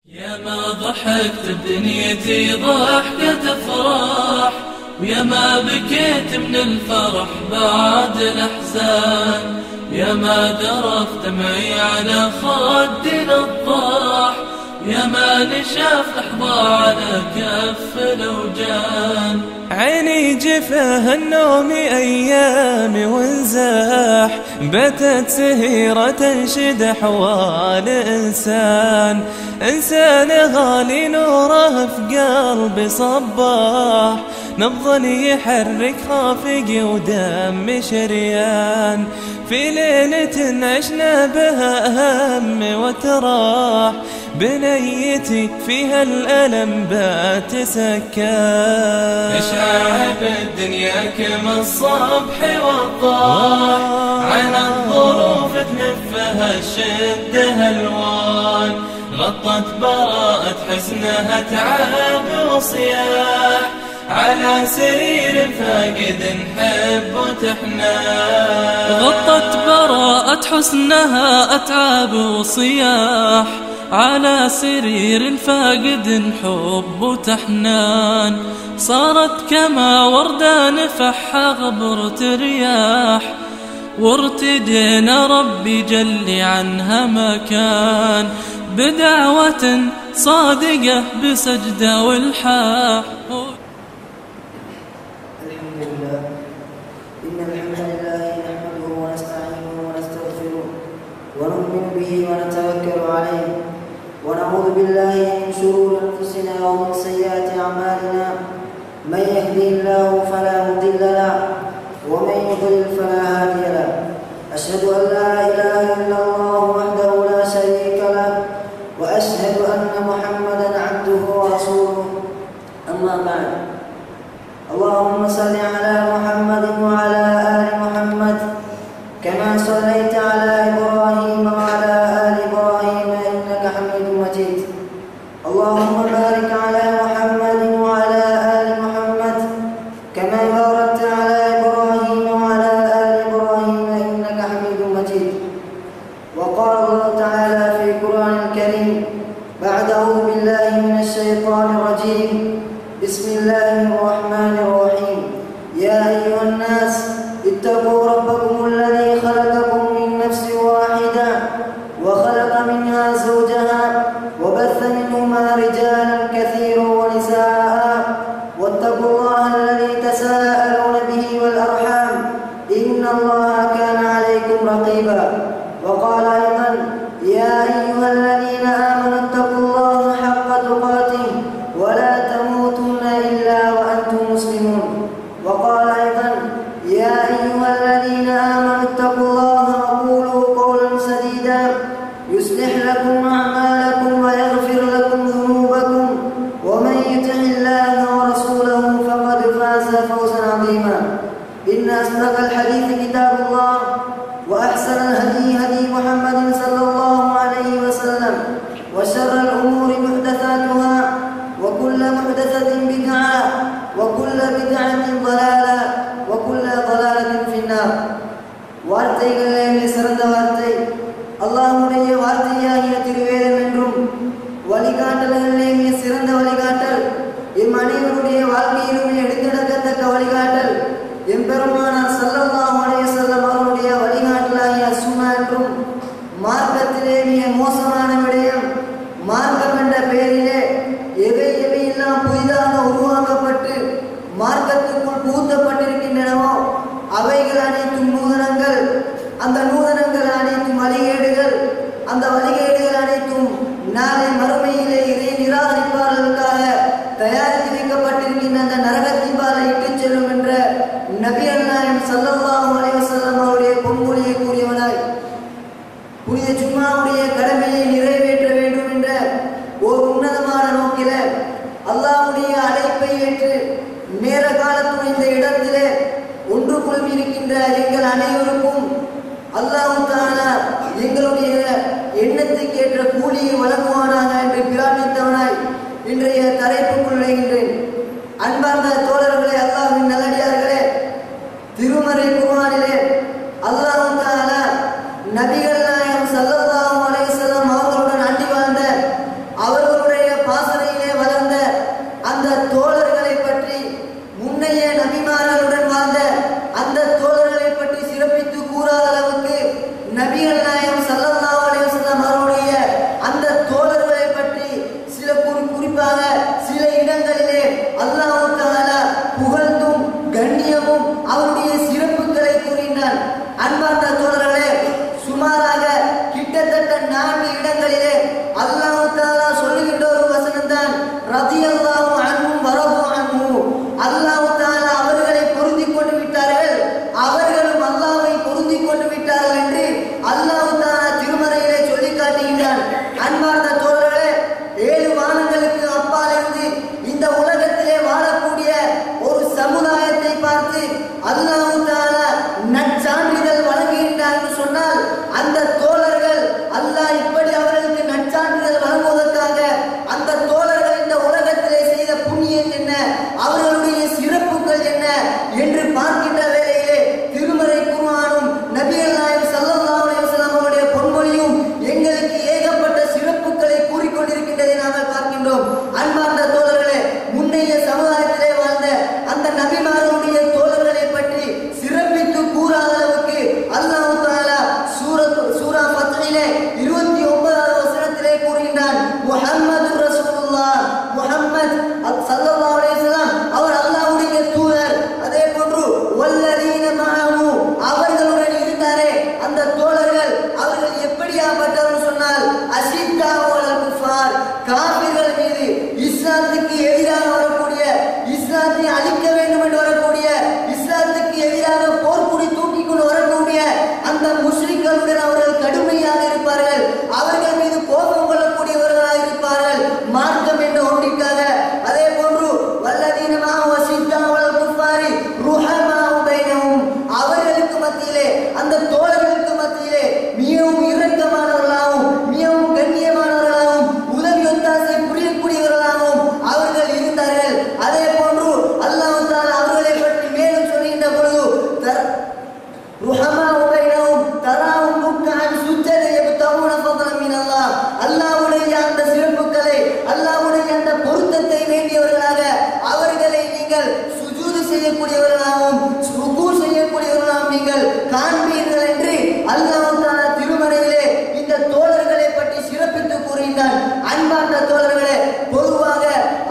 يا ما ضحكت بدنيتي ضحكة افراح، ويا ما بكيت من الفرح بعد الأحزان، يا ما درف دمعي على خدي نضاح، يا ما نشاف لحظة على كف الأوجان. عيني جفاه النوم أيامي وانزاح، بتت سهيرة تنشد أحوال إنسان غالي نوره في قلبي صباح، نبض يحرك خافقي ودم شريان، في ليلة عشنا بها هم وتراح، بنيتي فيها الألم بات سكان. اشعاع بالدنيا كما الصبح والضاح، عن الظروف تلفها الشدة الوان، غطت براءة حزنها تعب وصياح، على سرير فاقد حب وتحنان. غطت براءة حسنها أتعاب وصياح، على سرير فاقد حب وتحنان، صارت كما وردة نفحها غبرة رياح، وارتدينا ربي جل عنها مكان، بدعوة صادقة بسجدة والحاح. إن الحمد لله نحمده ونستعينه ونستغفره ونؤمن به ونتوكل عليه، ونعوذ بالله من شرور أنفسنا ومن سيئات أعمالنا، من يهده الله فلا مضل له ومن يضلل فلا هادي له. أشهد أن لا إله إلا الله وحده لا شريك له، وأشهد أن محمدا عبده ورسوله. أما بعد، اللهم صل على محمد وعلى آل محمد كما صليت على إبراهيم وعلى آل إبراهيم إنك حميد مجيد. اللهم بارك على محمد وعلى آل محمد كما باركت على إبراهيم وعلى آل إبراهيم إنك حميد مجيد. وقال الله تعالى في القرآن الكريم بعد أعوذ بالله من الشيطان الرجيم، بسم الله الرحمن الرحيم. يا أيها الناس اتقوا ربكم الذي خلقكم من نفس واحدة وخلق منها زوجها وبث منهما رجالا كثيرا ونساء، واتقوا الله الذي تساءلون به والأرحام إن الله كان عليكم رقيبا. وقال أيضا يا أيها الذين آمنوا اتقوا الله حق تقاته ولا تموتن إلا وأنتم مسلمون. وقال أيضا يا أيها الذين آمنوا اتقوا الله وقولوا قولا سديدا يصلح لكم أعمالكم ويغفر لكم ذنوبكم، ومن يطع الله ورسوله فقد فاز فوزا عظيما. إن أصدق الحديث كتاب الله، وأحسن الهدي هدي محمد صلى الله عليه وسلم، وشر الأمور محدثاتها، وكل محدثة بدعة، وكل بدعة ضلالة، وكل ضلالة في النار. வார்த்தைகளிலே சிறந்த வார்த்தை அல்லாஹ்வுடைய வார்த்தையாகிய திருவேதம் என்றும், வழிகாட்டல்களிலே சிறந்த வழிகாட்டல் எம் அனைவருடைய வாழ்க்கையிலுமே எடுத்துடக்கத்தக்க வழிகாட்டல் எம்பெருமானார் ஸல்லல்லாஹு அலைஹி வஸல்லம் அவருடைய வழிகாட்டலாகிய சுன்னா என்றும், மார்க்கத்திலே மிக மோசமான விடயம் மார்க்கம் என்ற பெயரிலே எவையெல்லாம் புதிதாக உருவாக்கப்பட்டு மார்க்கத்துக்குள் புகுத்தப்பட்டிருக்கின்றனவோ அவைகள் அனைத்தும் நூதனங்கள், அந்த நூதனங்கள் அனைத்தும் வழிகேடுகள், அந்த வழிகேடுகள் அனைத்தும் நாளை மறுமையிலே இறை நிராகரிப்பாளர்களுக்காக தயாரித்து வைக்கப்பட்டிருக்கின்ற அந்த நரகத்தின்பாலை இட்டுச் செல்லும் என்ற நபிகள் நாயகம் ஸல்லல்லாஹு அலைஹி வஸல்லம் அவருடைய பொன்மொழியை கூறியவனாய் புனித ஜும்மாவுடைய கடமையை நிறைவேற்ற வேண்டும் என்ற ஒரு உன்னதமான நோக்கில அல்லாஹ்வுடைய அழைப்பை ஏற்று நேர காலத்தும் இந்த இடத்திலே ஒன்று குழுமியிருக்கின்ற எங்கள் அனைவருக்கும் அல்லாஹ் தஆலா எங்களுடைய எண்ணத்துக்கு ஏற்ற கூலியை வழங்குவானாக என்று பிரார்த்தித்தவனாய் இன்றைய தலைப்புக்குள் நுழைகின்றேன். அன்பார்ந்த தோழர்களே, அல்லாஹ்வின் நல்லடியார்களே, திருமறை குர்ஆனிலே அல்லாஹ் தஆலா நபிகள் நாயகம் ஸல்லல்லாஹு அலைஹி வஸல்லம் அவர்களுடன் அண்டி வாழ்ந்த அவர்களுடைய ரலியல்லாஹு அன்ஹும் வரது அன்ஹு, அல்லாஹ் தஆலா அவர்களை பொருந்திக் கொண்டு விட்டார்கள், அவர்களும் அல்லாஹ்வை பொருந்திக் கொண்டு விட்டார்கள் என்று அல்லாஹ் தஆலா திருமறையிலே சொல்லி காட்டுகின்றான். அன்பார்ந்த தோழர்களே, 7 வானங்களுக்கு அப்பால் இருந்து இந்த உலகத்திலே வாழக்கூடிய ஒரு சமுதாயத்தை பார்த்து அல்லாஹ் தஆலா நற்சான்றிதழ் வழங்குகின்றார் என்று சொன்னால், அந்த தோழர்கள் அல்லாஹ் இப்படி அவர்களுக்கு நற்சான்றிதழ் வழங்குவதற்காக அந்த தோழர்கள் இந்த உலகத்திலே செய்த புண்ணியம் என்ன, அவர்களுடைய சிறப்புகள் என்ன என்று பார்க்கின்ற வேளையிலே திருமறை குர்ஆனும் நபிகள் நாயகம் ஸல்லல்லாஹு அலைஹி வஸல்லம் அவருடைய பொன்மொழியும் எங்களுக்கு ஏகப்பட்ட சிறப்புகளை கூறிக்கொண்டிருக்கின்றதை நாங்கள் பார்க்கின்றோம். அன்பார்ந்த தோழர்களே, முன்னைய சமுதாயத்திலே வாழ்ந்த அந்த நபிமார்களுடைய தோழர்களை பற்றி சிறப்பித்து கூறாத அளவுக்கு அல்லாஹ் தஆலா சூரா ஃபத்ஹிலே 29வது வசனத்திலே கூறுகின்றான், முஹம்மது ரசூலுல்லாஹ், முஹம்மத் ஸல்லல்லாஹு அலைஹி வஸல்லம் அவர் அல்லாஹ்வுடைய தூதர். அதே போன்று வல்லதீன மஅஹு, அவர்களுடன் இருந்தாரே அந்த தோழர்கள், அவர்கள் எப்படியாப்பட்டவர்கள் சொன்னால் அஷித்தாஉ அலல் குஃபார், காஃபிர்கள் மீது இஸ்லாத்துக்கு எதிராக வரக்கூடிய, இஸ்லாத்தை அழிக்க வேண்டும் என்று வரக்கூடிய, இஸ்லாத்துக்கு எதிராக போர்க்குடி தூக்கி கொண்டு வரக்கூடிய அந்த முஸ்லிம்களுடன் அவர்கள் கடுமையாக இருப்பார்கள், அவர்கள் மீது கோபம் கொள்ளக்கூடியவர்களாக இருப்பார்கள் மார்க்கம் என்ற ஒன்றிற்காக. அதே போன்று வல்லதீன மஅஹு அஷித்தாஉ அலல் குஃபாரி ருஹமாஉ பைனஹும், அவர்களுக்கு மத்தியிலே அந்த தோழர்களுக்கு மத்தியிலே மிகவும் இரக்கமானவர்களாகவும் மிகவும் கண்ணியமானவர்களாகவும் உதவி ஒத்தாசை புரியக்கூடியவர்களாகவும் அவர்கள் இருந்தார்கள். அதே போன்று அல்லாஹ் தஆலா அவர்களை பற்றி மேலும் சொல்கின்ற பொழுது ருஹமாஉ பைனஹும் தராஹும் ருக்அன் சுஜ்ஜத யப்தகுன ஃபضلا மின் அல்லாஹ், அல்லாஹ்வுடைய அந்த சிறப்புகளை, அல்லாஹ்வுடைய அந்த பொருத்தத்தை வேண்டியவர்களாக அவர்களை நீங்கள் சுஜூது செய்யக்கூடியவர்களாகவும் ருக்கு செய்யக்கூடியவர்களாகவும் நீங்கள் காண்பீர்கள் என்று அல்லாஹ் தஆலா திருமறையிலே இந்த தோழர்களை பற்றி சிறப்பித்து கூறுகின்றான். அன்பார்ந்த தோழர்களே, பொதுவாக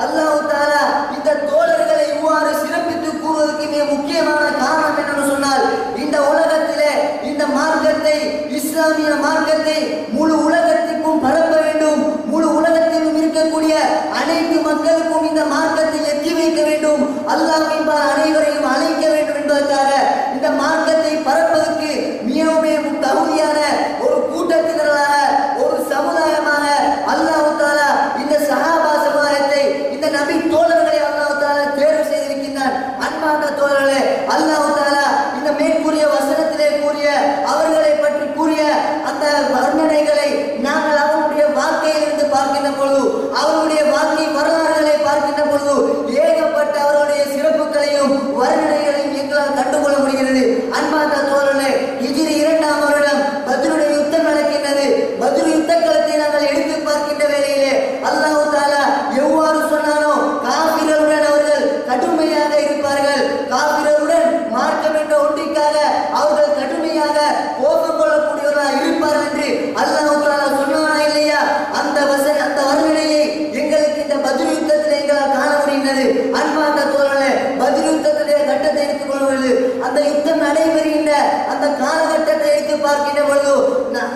அல்லாஹ் தஆலா இந்த தோழர்களை இவ்வாறு சிறப்பித்து கூறுவதற்கு மிக முக்கியமான காரணம் என்னன்னு சொன்னால், இந்த உலகத்திலே இந்த மார்க்கத்தை, இஸ்லாமிய மார்க்கத்தை முழு உலகத்திற்கும் பரப்ப வேண்டும், முழு உலகத்திலும் இருக்கக்கூடிய அனைத்து மக்களுக்கும் இந்த மார்க்கத்தை எத்தி வைக்க வேண்டும், அல்லாஹ்வின் அனைவரையும் அழைக்க வேண்டும் என்பதற்காக இந்த மார்க்கத்தை பரப்பதற்கு மிகவும் தகுதியான ஒரு கூட்டத்தினராக, ஒரு சமுதாயமாக அல்லாஹ் தஆலா இந்த சஹாபா சமுதாயத்தை, இந்த நபி தோழர்களை அல்லாஹ் தஆலா தேர்வு செய்திருக்கின்றான். அன்பார்ந்த தோழர்களே, அல்லாஹ் தஆலா இந்த மேற்கூறிய வசனத்திலே கூறிய அவர்களை பற்றி கூறிய அந்த வர்ணனைகளை நாங்கள் அவருடைய வாழ்க்கையிலிருந்து பார்க்கின்ற பொழுது, அவருடைய வாழ்க்கை வரலாறுகளை பார்க்கின்ற பொழுது ஏகப்பட்ட அவருடைய சிறப்புகளையும் வர்ணனைகளையும் எங்களால் கண்டுகொள்ள முடிகிறது. அன்பார்ந்த தோழர்களே, ஹிஜ்ரி 2ஆம் வருடம் பத்ருடைய யுத்தம் நடக்கின்றது. பத்ரு யுத்த களத்தை நாங்கள் எடுத்து பார்க்கின்ற வேளையிலே அல்லாஹ் தஆலா எவ்வாறு சொன்னானோ, காஃபிர்களுடன் அவர்கள் கடுமையாக இருப்பார்கள், காஃபிர்களுடன் மார்க்கம் என்ற ஒன்றிற்காக அவர்கள் கடுமையாக கோபம் கொள்ளக்கூடியவர்களாக இருப்பார்கள் என்று அல்லாஹ் தஆலா சொன்னானா இல்லையா? அந்த வர்ணனையை எங்களுக்கு இந்த பத்ரு யுத்தத்தில் எங்களால் காண முடிகின்றது. அன்பார்ந்த தோழர்களே, பத்ரு யுத்தத்துடைய கட்டத்தை எடுத்துக் கொள்வது, அந்த யுத்தம் நடைபெறுகின்ற அந்த காலகட்டத்தை எடுத்து பார்க்கின்ற பொழுது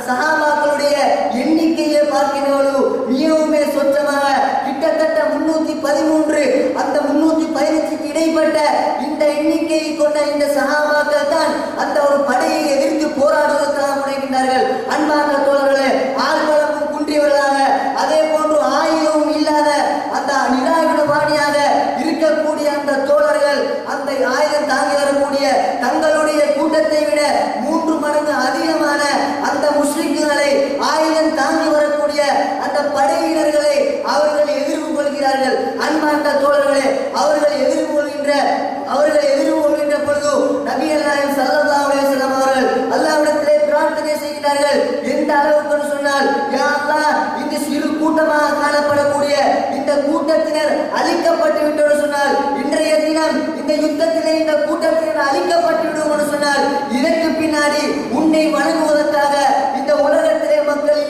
சஹாபாக்களுடைய எண்ணிக்கையை பார்க்கின்ற பொழுது மிகவுமே சொச்சமாக கிட்டத்தட்ட 313, அந்த 315க்கு இடைப்பட்ட இந்த எண்ணிக்கையை கொண்ட இந்த சஹாபாக்கள் தான் அந்த ஒரு படையை எதிர்த்து போராடுவதற்காக முனைகின்றார்கள். அன்பார்ந்த தோழர்களே, ஆள்பலமும் குன்றியவர்களாக, அதே போன்று ஆயுதமும் இல்லாத அந்த நிராயுதபாணியாக இருக்கக்கூடிய அந்த தோழர்கள், அந்த ஆயுதம் தாங்கி வரக்கூடிய தங்களுடைய கூட்டத்தை விட 3 மடங்கு அதிகமான அந்த முஸ்லிம்களை, ஆயுதம் தாங்கி வரக்கூடிய அந்த படையினர்களை அவர்கள் எதிர்வு கொள்கிறார்கள். அன்பார்ந்த தோழர்களே, அவர்கள் எதிர்கொள்கின்ற பொழுது நபிகள் நாயகம் ஸல்லல்லாஹு அலைஹி வஸல்லம் அவர்கள் அல்லாஹ்விடத்திலே பிரார்த்தனை செய்கிறார்கள். எந்த அளவுக்கு சொன்னால், யா அல்லாஹ், இந்த சிறு கூட்டமாக காணப்படக்கூடிய இந்த கூட்டத்தினர் அழிக்கப்பட்டு விட்டோம் சொன்னால், இன்றைய தினம் இந்த யுத்தத்திலே இந்த கூட்டத்தினர் அழிக்கப்பட்டு விடுவோம் சொன்னால், இதற்கு பின்னாடி உன்னை வணங்குவதற்காக இந்த உலகத்திலே மக்கள்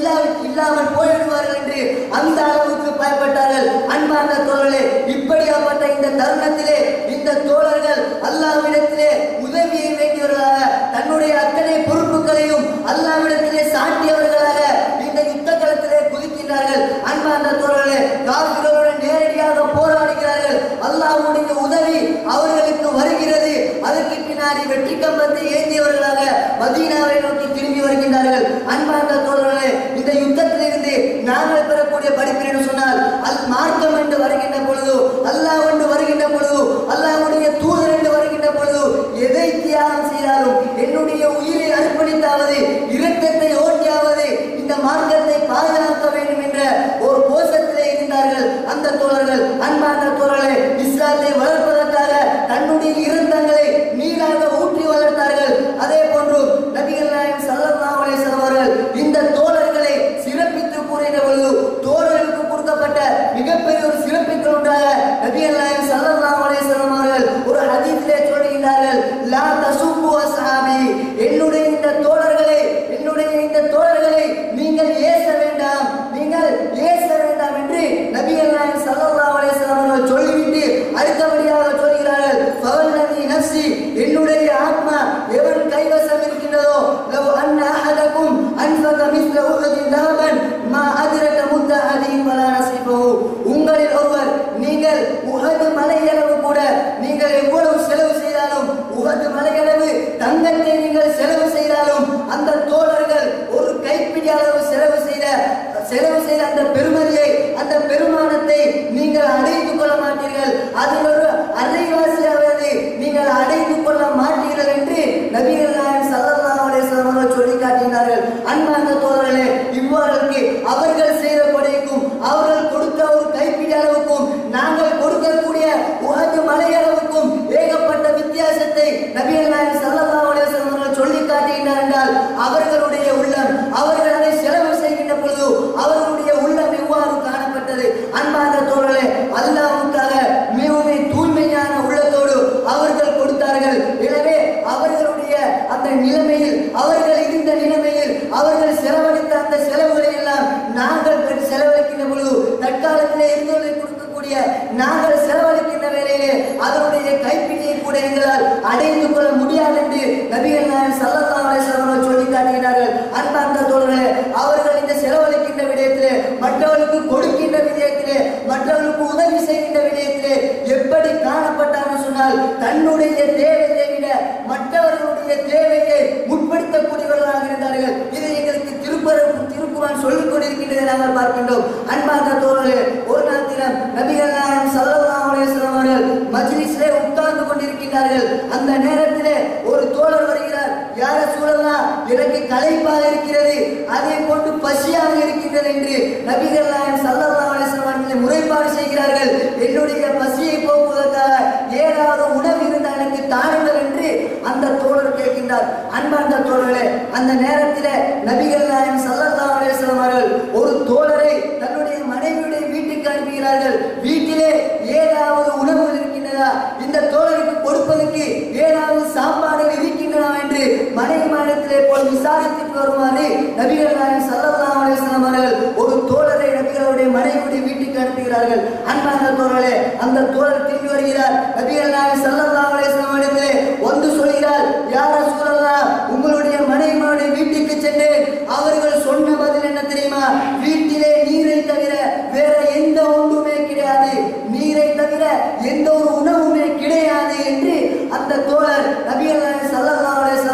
இல்லாமல் போய்விடுவார்கள் என்று அந்த அளவுக்கு பயப்பட்டார்கள். அன்பார்ந்த தோழர்களே, இப்படியாப்பட்ட இந்த தருணத்திலே இந்த தோழர்கள் அல்லாஹ்விடத்திலே உதவியை வேண்டியவர்களாக, தன்னுடைய அத்தனை பொறுப்புகளையும் அல்லாஹ்விடத்திலே சாட்டியவர்களாக இந்த யுத்த களத்திலே குதிக்கின்றார்கள். அன்பார்ந்த தோழர்களே, காஃபிர்களுடன் நேரடியாக வெற்றி கம்பத்தை ஏந்தியவர்களாக மதீனாவை நோக்கி திரும்பி வருகின்றார்கள். அன்பார்ந்த தோழர்களே, இந்த யுத்தத்திலிருந்து நாங்கள் பெறக்கூடிய படிப்பினை என்று சொன்னால், மார்க்கம் என்று வருகின்ற பொழுது, அல்லாஹ் என்று வருகின்ற பொழுது, அல்லாஹ்வுடைய தூதர் என்று வருகின்ற பொழுது, எதை தியாகம் செய்தாலும் என்னுடைய உயிரை அர்ப்பணித்தாவது இரத்தத்தை ஓட்டியாவது இந்த மார்க்கத்தை பாதுகாக்க வேண்டும் என்ற ஒரு கோஷத்திலே இருந்தார்கள் அந்த தோழர்கள். அன்பார்ந்த தோழர்களே, இஸ்லாத்தை வளர்ப்பதற்காக தன்னுடைய இரத்தங்களை நீராக ஊற்றி வளர்த்தார்கள். அதே போன்று நபிகள் நாயகம் ஸல்லல்லாஹு அலைஹி வஸல்லம் அவர்கள் இந்த தோழர்களை சிறப்பித்து கூறின பொழுது, தோழர்களுக்கு கொடுக்கப்பட்ட மிகப்பெரிய ஒரு சிறப்பித்தல் ஒன்றாக நபிகள் நாயகம் ஸல்லல்லாஹு அலைஹி வஸல்லம் அவர்கள் ஒரு ஹதீஸிலே சொல்கிறார்கள், லா தசுப்பு அஸ்ஹாபி, என்னுடைய இந்த தோழர்களை நீங்கள் ஏச வேண்டாம், நீங்கள் ஏச வேண்டாம் என்று நபிகள் நாயகம் ஸல்லல்லாஹு அலைஹி வஸல்லம் அவர்கள் சொல்லிவிட்டு அடுத்தபடியாக சொல்கிறார்கள், ஃபவல்லதி நஃப்ஸி, என்னுடைய ஆத்மா எவன் கைவசம் இருக்கின்றதோ, லவ் அன்ன அஹதகும் அன்ஃபக மிஸ்ல உஹதின் தஹபன் மா அத்ரக முத்த அஹதிஹிம் வலா நஸீபஹு, உங்களில் ஒருவர் நீங்கள் உஹது மலையளவு கூட நீங்கள் எவ்வளவு செலவு செய்தாலும், உஹது மலையளவு தங்கத்தை நீங்கள் செலவு செய்தாலும், அந்த தோழர்கள் ஒரு கைப்பிடி அளவு செலவு செய்த அந்த பெருமதியை, அந்த பெருமானத்தை நீங்கள் அடைந்து கொள்ள மாட்டீர்கள், அதில் ஒரு அரைவாசியாவது நீங்கள் அடைந்து கொள்ள மாட்டீர்கள் என்று நபிகள் நாயகம் ஸல்லல்லாஹு அலைஹி வஸல்லம் அவர்கள் சொல்லி காட்டினார்கள். அன்பார்ந்த தோழர்களே, இவ்வாறுக்கு அவர்கள் செய்த கொடைக்கும் அவர்கள் கொடுத்த ஒரு கைப்பிடி அளவுக்கும் நாங்கள் கொடுக்கக்கூடிய உஹது மலையளவுக்கும் ஏகப்பட்ட வித்தியாசத்தை நபிகள் நாயகம் ஸல்லல்லாஹு அலைஹி வஸல்லம் அவர்கள் சொல்லி காட்டுகின்றார் என்றால், அவர்களுடைய உள்ளம், அவர்கள் அதை செலவு செய்கின்ற பொழுது அவர்களுடைய உள்ளம் எவ்வாறு காணப்பட்டது. அன்பார்ந்த தோழர்களே, அல்லாஹ்வுக்காக மிகவும் தூய்மையான உள்ளத்தோடு அவர்கள் கொடுத்தார்கள். எனவே அவர்களுடைய அந்த நிலைமையில், அவர்கள் இருந்த நிலைமையில் அவர்கள் செலவழித்த அந்த செலவுகளை எல்லாம் நாங்கள் செலவழிக்கின்ற பொழுது, தற்காலத்திலே இருந்தவர்களை கொடுக்கக்கூடிய நாங்கள் செலவழிக்கின்ற வேளையிலே அதனுடைய கைப்பிடியை கூட எங்களால் அடைந்து கொள்ள முடியாது என்று நபிகள் நாயகம் ஸல்லல்லாஹு அலைஹி வஸல்லம் சொல்லி காட்டுகிறார்கள். அன்பார்ந்த தோழர்களே, அவர்கள் இந்த செலவழிக்கின்ற விடயத்திலே, மற்றவர்களுக்கு கொடுக்கின்ற விடயத்திலே, மற்றவர்களுக்கு உதவி செய்கின்ற விடயத்திலே எப்படி காணப்பட்டார்கள் சொன்னால், தன்னுடைய தேவையை விட மற்றவர்களுடைய தேவையை முற்படுத்தக்கூடியவர்களாக இருந்தார்கள். இதை எங்களுக்கு திருக்குர்ஆன் சொல்லிக் கொண்டிருக்கின்றதை நாங்கள் பார்க்கின்றோம். அன்பார்ந்த தோழர்களே, ஒரு நாள் தினம் நபிகள் நாயகம் ஸல்லல்லாஹு அலைஹி வஸல்லம் அவர்கள் மஜ்லிஸிலே உட்கார்ந்து கொண்டிருக்கிறார்கள். அந்த நேரத்திலே ஒரு தோழர் வருகிறார், யா ரசூலல்லாஹ், எனக்கு களைப்பாக இருக்கிறது, அதே போன்று பசியாக இருக்கின்றது என்று நபிகள் நாயகம் ஸல்லல்லாஹு அலைஹி வஸல்லம் அவர்கள் முறைப்பாடு செய்கிறார்கள். என்னுடைய பசியை போக்குவதற்காக ஏதாவது உணவு இருந்தால் எனக்கு தாருங்கள் என்று அந்த தோழர் கேட்கின்றார். அன்பார்ந்த தோழர்களே, அந்த நேரத்திலே நபிகள் நாயகம் ஸல்லல்லாஹு அலைஹி வஸல்லம் அவர்கள் ஒரு தோழரை தன்னுடைய மனைவியுடைய வீட்டுக்கு அனுப்புகிறார்கள். வீட்டிலே ஏதாவது உணவுகள் இருக்கின்றதா, இந்த தோழருக்கு கொடுப்பதற்கு ஏதாவது சாப்பாடுகள் இருக்கின்றன என்று மனைவி மாநிலத்திலே போய் விசாரித்துட்டு வருமாறு நபிகள் நாயகம் ஸல்லல்லாஹு அலைஹி வஸல்லம் அவர்கள் ஒரு தோழரை நபிகளுடைய மனைவியுடைய வீட்டுக்கு அனுப்புகிறார்கள். அன்பார்ந்த தோழர்களே, அந்த தோழர் திரும்பி வருகிறார். நபிகள் நாயகம் ஸல்லல்லாஹு அலைஹி வஸல்லம் இடத்திலே வந்து சொல்கிறார், யா ரசூலல்லாஹ், உங்களுடைய மனைவியுடைய வீட்டுக்கு சென்றேன், அவர்கள் சொன்ன பதில் என்ன தெரியுமா, வீட்டிலே நீரை தவிர வேற எந்த ஒன்றுமே கிடையாது, நீரை தவிர எந்த ஒரு உணவுமே கிடையாது என்று அந்த தோழர் நபிகள் நாயகம் ஸல்லல்லாஹு அலைஹி வஸல்லம்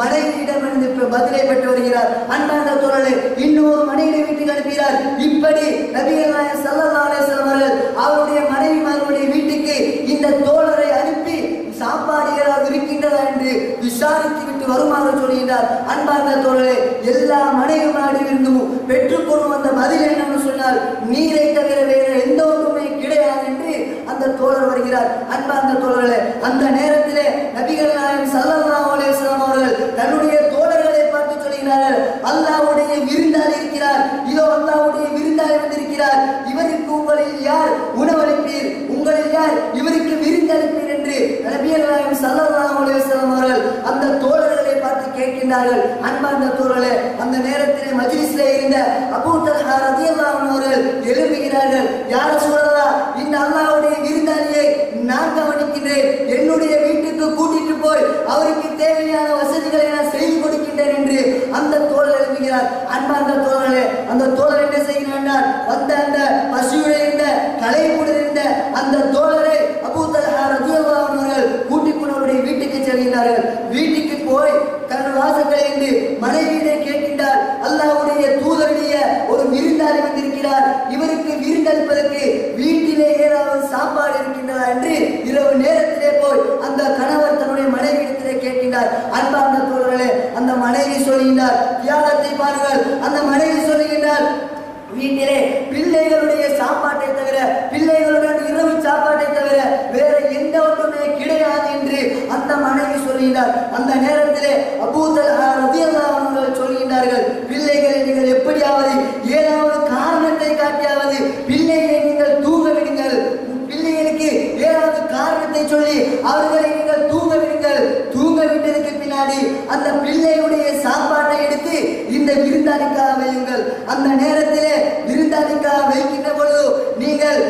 மனைவியிடமிருந்து பதிலை பெற்று வருகிறார். அன்பார்ந்த தோழர்களே, இன்னொரு மனைவி வீட்டுக்கு அனுப்புகிறார். இப்படி நபிகள் நாயகம் ஸல்லல்லாஹு அலைஹி வஸல்லம் அவர்கள் அவருடைய மனைவிமார்களுடைய வீட்டுக்கு இந்த தோழரை அனுப்பி சாப்பாடு ஏதாவது இருக்கின்றதா என்று விசாரித்து விட்டு வருமாறு சொல்கிறார். அன்பார்ந்த தோழர்களே, எல்லா மனைவிமாரிலிருந்தும் பெற்றுக்கொள்ளும் அந்த பதில் என்னன்னு சொன்னால், நீரை தவிர வேறு எந்த ஒன்றுமே கிடையாது என்று அந்த தோழர் வருகிறார். அன்பார்ந்த தோழர்களே, அந்த நேரத்திலே நபிகள் நாயகம் ஸல்லல்லாஹு அலைஹி வஸல்லம் அவர்கள் தன்னுடைய தோழர்களை பார்த்து சொல்கிறார்கள், அல்லாஹ்வுடைய விருந்தாளி இருக்கிறார், இதோ அல்லாஹ்வுடைய விருந்தாளி வந்திருக்கிறார், இவருக்கு உங்களில் யார் உணவளிப்பீர், உங்களில் யார் இவருக்கு விருந்தளிப்பீர் என்று நபிகள் நாயகம் ஸல்லல்லாஹு அலைஹி வஸல்லம் அவர்கள் அந்த தோழர்களை பார்த்து கேட்கின்றார்கள். அன்பார்ந்த தோழர்களே, அந்த நேரத்திலே மஜ்லிஸிலே இருந்த அபூ தல்ஹா ரலியல்லாஹு அன்ஹு அவர்கள் எழுப்புகிறார்கள், யா ரசூலல்லாஹ், இந்த அல்லாஹ்வுடைய விருந்தாளியை நான் கவனிக்கின்றேன், என்னுடைய வீட்டுக்கு கூட்டிட்டு போய் அவருக்கு தேவையான வசதிகளை நான் செய்து கொடுக்கின்றேன் என்று அந்த தோழர் எழுப்புகிறார். அன்பார்ந்த தோழர்களே, அந்த தோழர் என்ன செய்கிறார், வந்த அந்த பசியுடைய இருந்த களைப்புடன் இருந்த அந்த தோழரை அபூ தல்ஹா ரலியல்லாஹு அன்ஹு அவர்கள் கூட்டிக் கொண்டு அவருடைய வீட்டுக்கு செல்கிறார்கள். சொல்லுகின்றார். அன்பார்ந்த தோழர்களே, அந்த மனைவி சொல்லுகின்றார், தியாகத்தை பாருங்கள். அந்த மனைவி சொல்லுகின்றார், வீட்டிலே பிள்ளைகளுடைய சாப்பாட்டை தவிர, பிள்ளைகளுடைய இரவு சாப்பாட்டை தவிர வேற எந்த ஒன்றுமே கிடையாது என்று அந்த மனைவி சொல்கிறார். அந்த நேரத்திலே அபூ தல்ஹா ரலியல்லாஹு அன்ஹு சொல்கிறார்கள், பிள்ளைகளை நீங்கள் எப்படியாவது ஏதாவது காரணத்தை காட்டியாவது பிள்ளைகளை நீங்கள் தூங்க விடுங்கள். பிள்ளைகளுக்கு ஏதாவது காரணத்தை சொல்லி அவர்களை நீங்கள் தூங்க விடுங்கள். தூங்க விட்டதுக்கு பின்னாடி அந்த பிள்ளையுடைய சாப்பாட்டை எடுத்து இந்த விருந்தாளிக்காக வையுங்கள். அந்த நேரத்திலே விருந்தாளிக்காக வைக்கின்ற பொழுது நீங்கள்